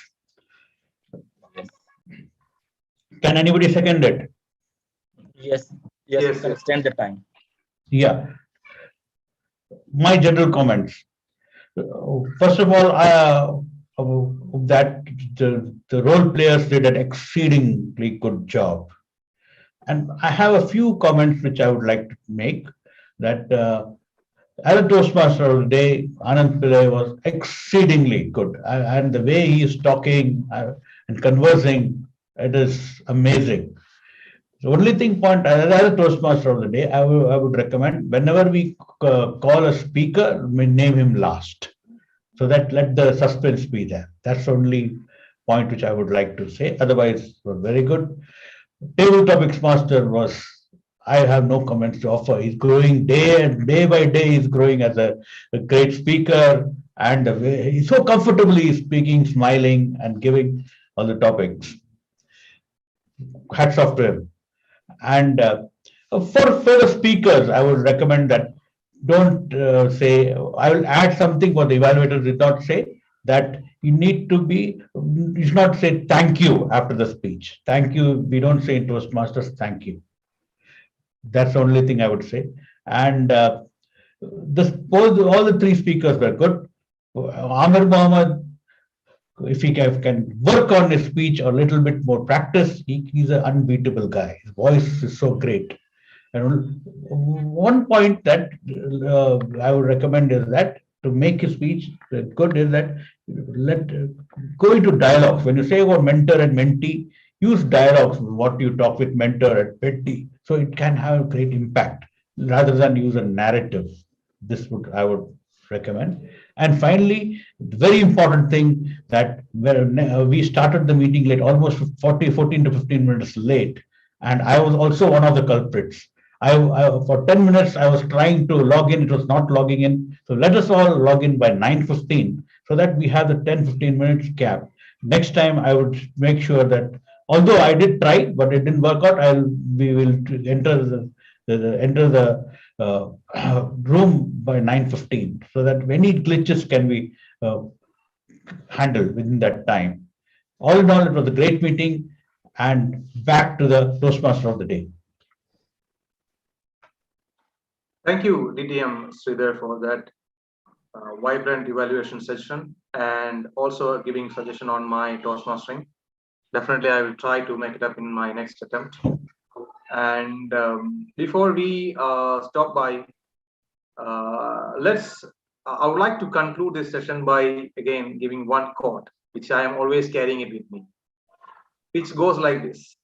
Can anybody second it? Yes, we can extend the time. Yeah. My general comments. First of all, that the role players did an exceedingly good job. And I have a few comments which I would like to make. That as a Toastmaster of the day, Anand Pillai was exceedingly good. And the way he is talking and conversing, it is amazing. The only point, as a Toastmaster of the day, I would recommend whenever we call a speaker, we name him last. So that let the suspense be there. That's the only point which I would like to say. Otherwise, it was very good. Table Topics Master was, I have no comments to offer. He's growing day by day, he's growing as a great speaker, and he's so comfortably speaking, smiling, and giving all the topics. Hats off to him. And for the speakers, I would recommend that don't say, I will add something what the evaluator did not say, that you need to be, you should not say thank you after the speech. Thank you, we don't say in Toastmasters, thank you. That's the only thing I would say. And all the three speakers were good. Amir Mohammed, if he can work on his speech or a little bit more practice, he's an unbeatable guy. His voice is so great. And one point that I would recommend is that to make his speech good is that go into dialogues. When you say about mentor and mentee, use dialogues, what you talk with mentor and mentee, so it can have a great impact rather than use a narrative. I would recommend. And finally, the very important thing that we started the meeting late, almost 14 to 15 minutes late, and I was also one of the culprits. For 10 minutes, I was trying to log in. It was not logging in. So let us all log in by 9:15 so that we have the 10-15 minutes gap. Next time, I would make sure that, although I did try, but it didn't work out, we will enter the room by 9:15 so that any glitches can be handled within that time. All in all, it was a great meeting, and back to the Toastmaster of the day. Thank you, DTM Sridhar, for that vibrant evaluation session and also giving suggestion on my Toastmastering. Definitely, I will try to make it up in my next attempt. And before we stop by, I would like to conclude this session by again giving one quote, which I am always carrying it with me, which goes like this: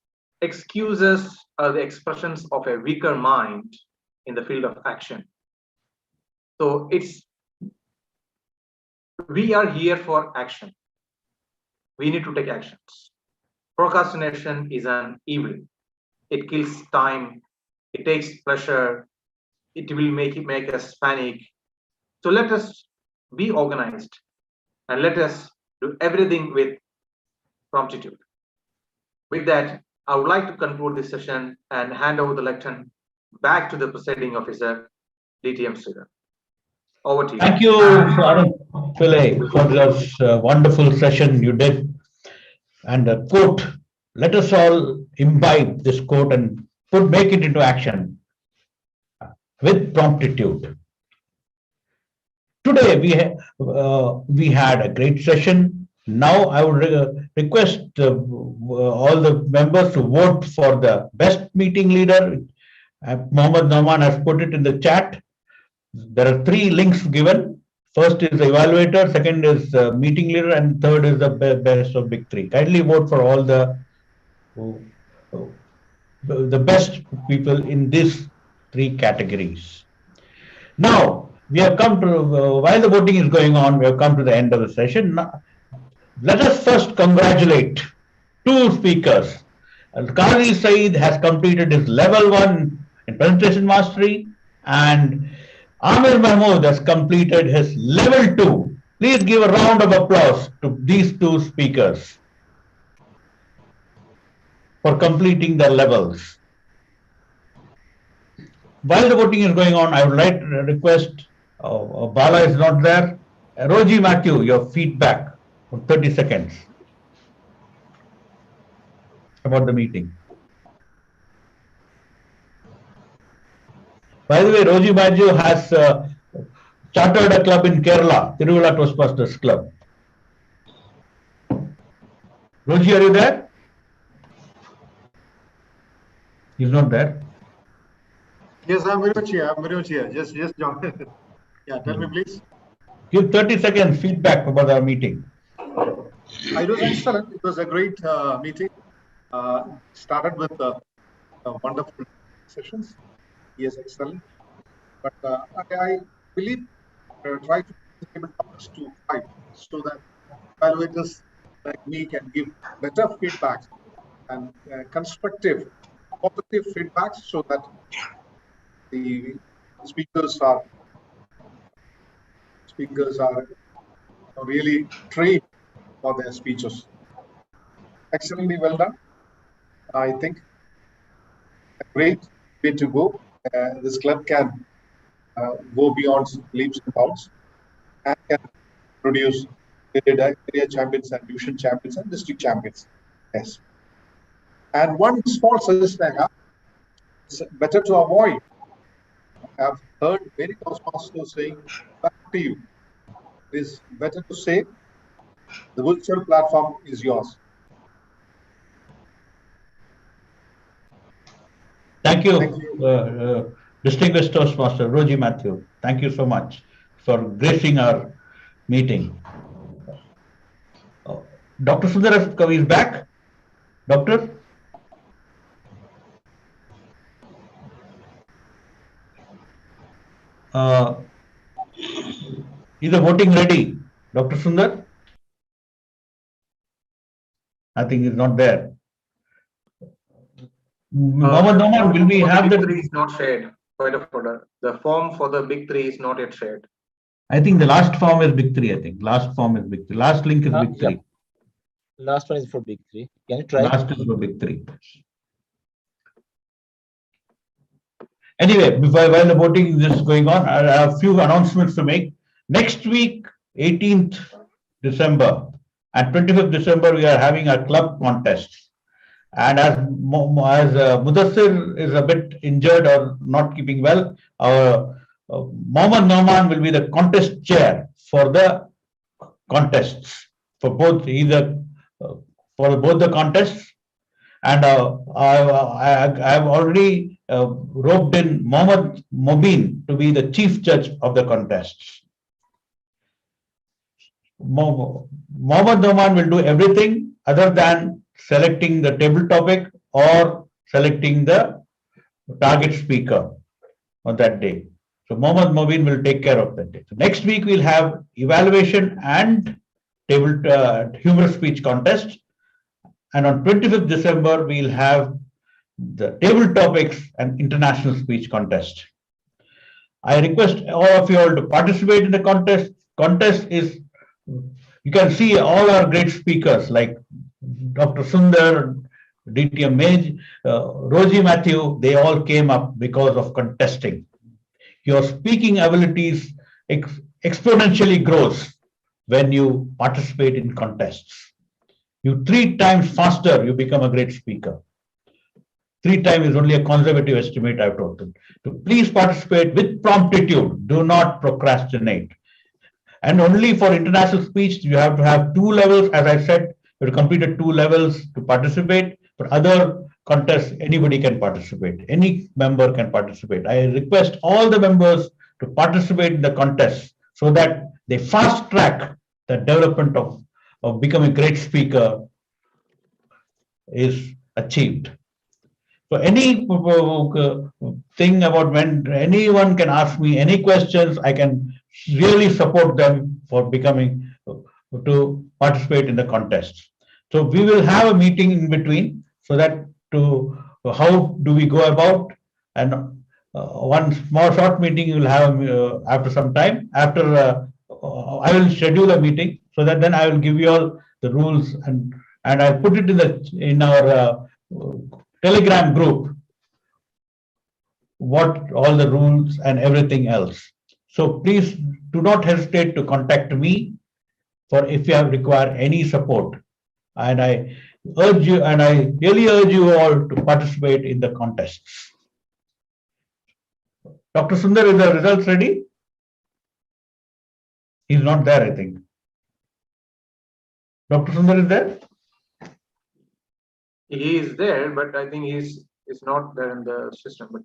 excuses are the expressions of a weaker mind in the field of action. So it's We are here for action. We need to take actions. Procrastination is an evil. It kills time. It takes pleasure. It will make us panic. So let us be organized and let us do everything with promptitude. With that, I would like to conclude this session and hand over the lectern back to the presiding officer, DTM Sridhar. Over to you. Thank you, Arun Pillai, for this wonderful session you did. And a quote, let us all imbibe this quote and make it into action with promptitude. Today we had a great session. Now I would request all the members to vote for the best meeting leader. Mohammed Nauman has put it in the chat. There are 3 links given. First is the evaluator, second is the meeting leader, and third is the best of big 3. Kindly vote for all the best people in these 3 categories. Now, we have come to, while the voting is going on, we have come to the end of the session. Now, let us first congratulate 2 speakers. Qazi Saeed has completed his level 1 in presentation mastery, and Amir Mahmood has completed his level 2. Please give a round of applause to these 2 speakers for completing their levels. While the voting is going on, I would like to request, Bala is not there. Roji Matthew, your feedback for 30 seconds about the meeting. By the way, Roji Matthew has chartered a club in Kerala, Tiruvalla Toastmasters Club. Roji, are you there? He's not there. Yes, I'm very much here. I'm very much here. Just join. Yeah, tell me, please. Give 30 seconds feedback about our meeting. It was excellent. It was a great meeting. Started with wonderful sessions. Yes, excellent. But I believe try to table topics to 5 so that evaluators like me can give better feedback and constructive, positive feedback so that the speakers are really trained for their speeches. Excellently well done. I think a great way to go. This club can go beyond leaps and bounds and can produce area champions and division champions and district champions. Yes. And one small suggestion I have, it's better to avoid. I've heard many Toastmasters saying, back to you. It is better to say, the virtual platform is yours. Thank you, distinguished Toastmaster Roji Matthew. Thank you so much for gracing our meeting. Dr. Sundar is back. Doctor? Is the voting ready? Dr. Sundar? I think he's not there. Mohammed Nauman, will we have the... Big 3 is not shared. Point of order. The form for the big 3 is not yet shared. I think the last form is big 3, I think. Last form is big 3. Last link is big 3. Yeah. Last one is for big 3. Can you try? Last is for big 3. Anyway, while the voting is going on, I have a few announcements to make. Next week, 18th December and 25th December, we are having a club contest. And as Mudassir is a bit injured or not keeping well, our Mohammed Nauman will be the contest chair for the contests, for both the contests. And I have already roped in Mohammed Mobeen to be the chief judge of the contests. Mohammed Nauman will do everything other than selecting the table topic or selecting the target speaker on that day. So Mohammad Mobeen will take care of that. So next week we'll have evaluation and humorous speech contest. And on 25th December, we'll have the table topics and international speech contest. I request all of you all to participate in the contest. Contest is, you can see all our great speakers like Dr. Sundar, DTM Mage, Rosie Matthew, they all came up because of contesting. Your speaking abilities exponentially grows when you participate in contests. You 3 times faster, you become a great speaker. 3 times is only a conservative estimate I've told them. So please participate with promptitude. Do not procrastinate. And only for international speech, you have to have 2 levels. As I said, you have completed 2 levels to participate. For other contests, anybody can participate. Any member can participate. I request all the members to participate in the contest so that they fast track the development of becoming a great speaker is achieved. So any thing about when anyone can ask me any questions, I can really support them for becoming to participate in the contest. So we will have a meeting in between so that to how do we go about, and one small short meeting you will have after some time. After I will schedule a meeting so that then I will give you all the rules and I'll put it in our Telegram group, what all the rules and everything else. So please do not hesitate to contact me for if you require any support. And I urge you, and I really urge you all to participate in the contests. Dr. Sundar, is the results ready? He's not there, I think. Dr. Sundar is there? He is there, but I think he's not there in the system. But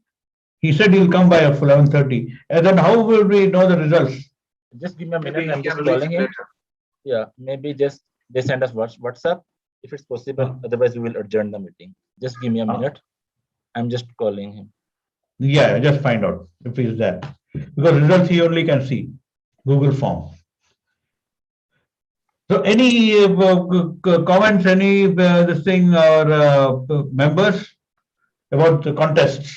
he said he'll come by 11:30. And then how will we know the results? Just give me a minute. I'm just calling him. Later. Yeah, maybe just they send us WhatsApp if it's possible. Otherwise, we will adjourn the meeting. Just give me a minute. I'm just calling him. Yeah, just find out if he's there. Because results he only can see. Google form. So any comments, any this thing or members about the contests?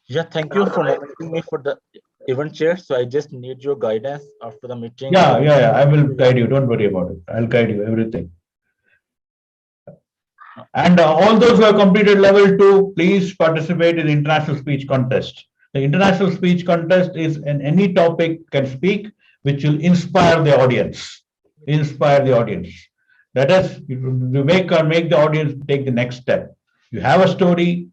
Yeah, thank you for nominating me for the event chair. So I just need your guidance after the meeting. Yeah. I will guide you. Don't worry about it. I'll guide you everything. And all those who have completed level 2, please participate in the international speech contest. The international speech contest is any topic can speak, which will inspire the audience. Inspire the audience. That is, you make the audience take the next step. You have a story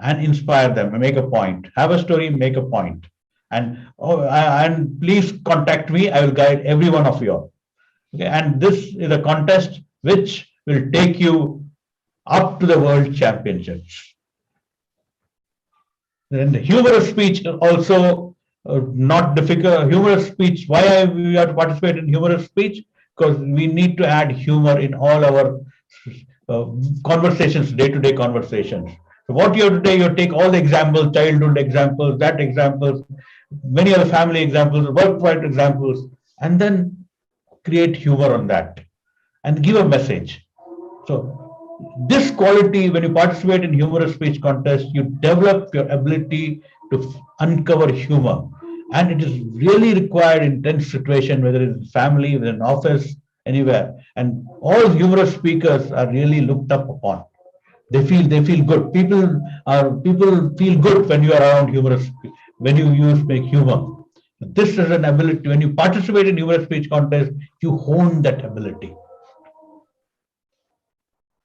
and inspire them and make a point. Have a story, make a point. And please contact me. I will guide every one of you. Okay? And this is a contest which will take you up to the world championships. Then the humorous speech also not difficult. Humorous speech. Why we have to participate in humorous speech? Because we need to add humor in all our conversations, day-to-day conversations. So what you have to do, you take all the examples, childhood examples, that examples, many other family examples, work examples, and then create humor on that and give a message. So this quality, when you participate in humorous speech contest, you develop your ability to uncover humor. And it is really required in tense situation, whether it's family, whether in office, anywhere. And all humorous speakers are really looked up upon. They feel good. People feel good when you are around humorous, when you make humor. This is an ability. When you participate in humorous speech contest, you hone that ability.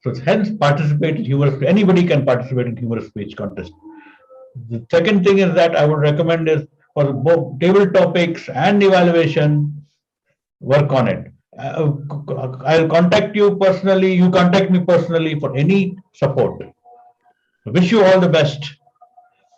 So hence participate in humorous. Anybody can participate in humorous speech contest. The second thing is that I would recommend is for both table topics and evaluation, work on it. I'll contact you personally. You contact me personally for any support. Wish you all the best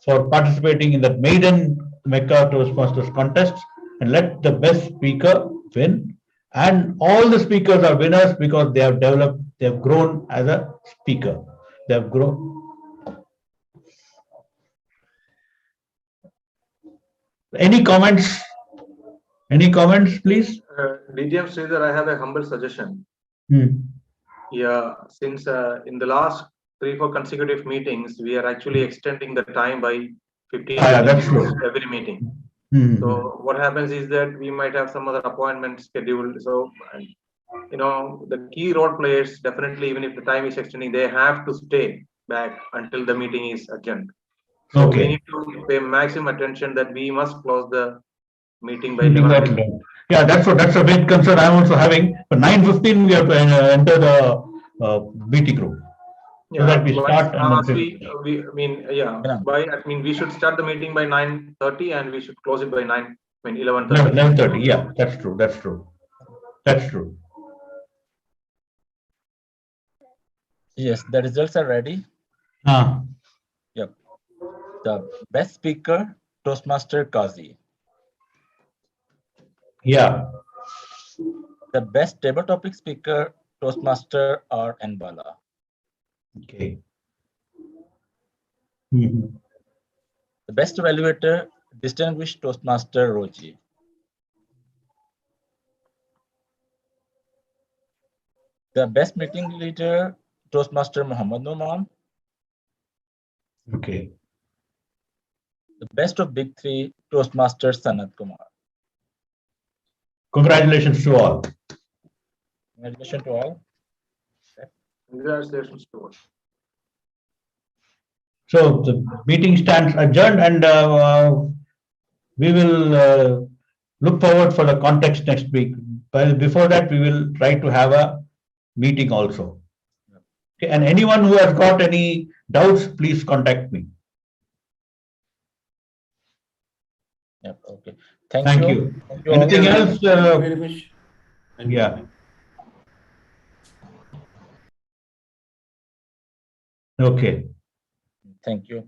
for participating in the maiden MECA Toastmasters contest, and let the best speaker win. And all the speakers are winners because they have developed, they have grown as a speaker. They have grown. Any comments? Any comments, please? DTM Sridhar, I have a humble suggestion. Yeah, since in the last 3-4 consecutive meetings, we are actually extending the time by 15 that's true. every meeting. So what happens is that we might have some other appointment scheduled. So, you know, the key role players, definitely, even if the time is extending, they have to stay back until the meeting is adjourned. So we need to pay maximum attention that we must close the meeting by 11. Yeah, that's a big concern I'm also having. For 9:15, we have to enter the BT group. So that we start. We should start the meeting by 9:30 and we should close it by 11:30. 11:30. Yeah, that's true. That's true. That's true. Yes, the results are ready. Yep. The best speaker, Toastmaster Kazi. Yeah. The best table topic speaker, Toastmaster R. N. Bala. Okay. The best evaluator, distinguished Toastmaster Roji. The best meeting leader, Toastmaster Muhammad Noman. Okay. The best of big three, Toastmaster Sanat Kumar. Congratulations to all. Congratulations to all. Congratulations to all. So the meeting stands adjourned, and we will look forward for the context next week. But before that, we will try to have a meeting also. Okay, and anyone who has got any doubts, please contact me. Yep. Okay. Thank you. Thank you. Anything else? Thank you very much. Yeah. Okay. Thank you.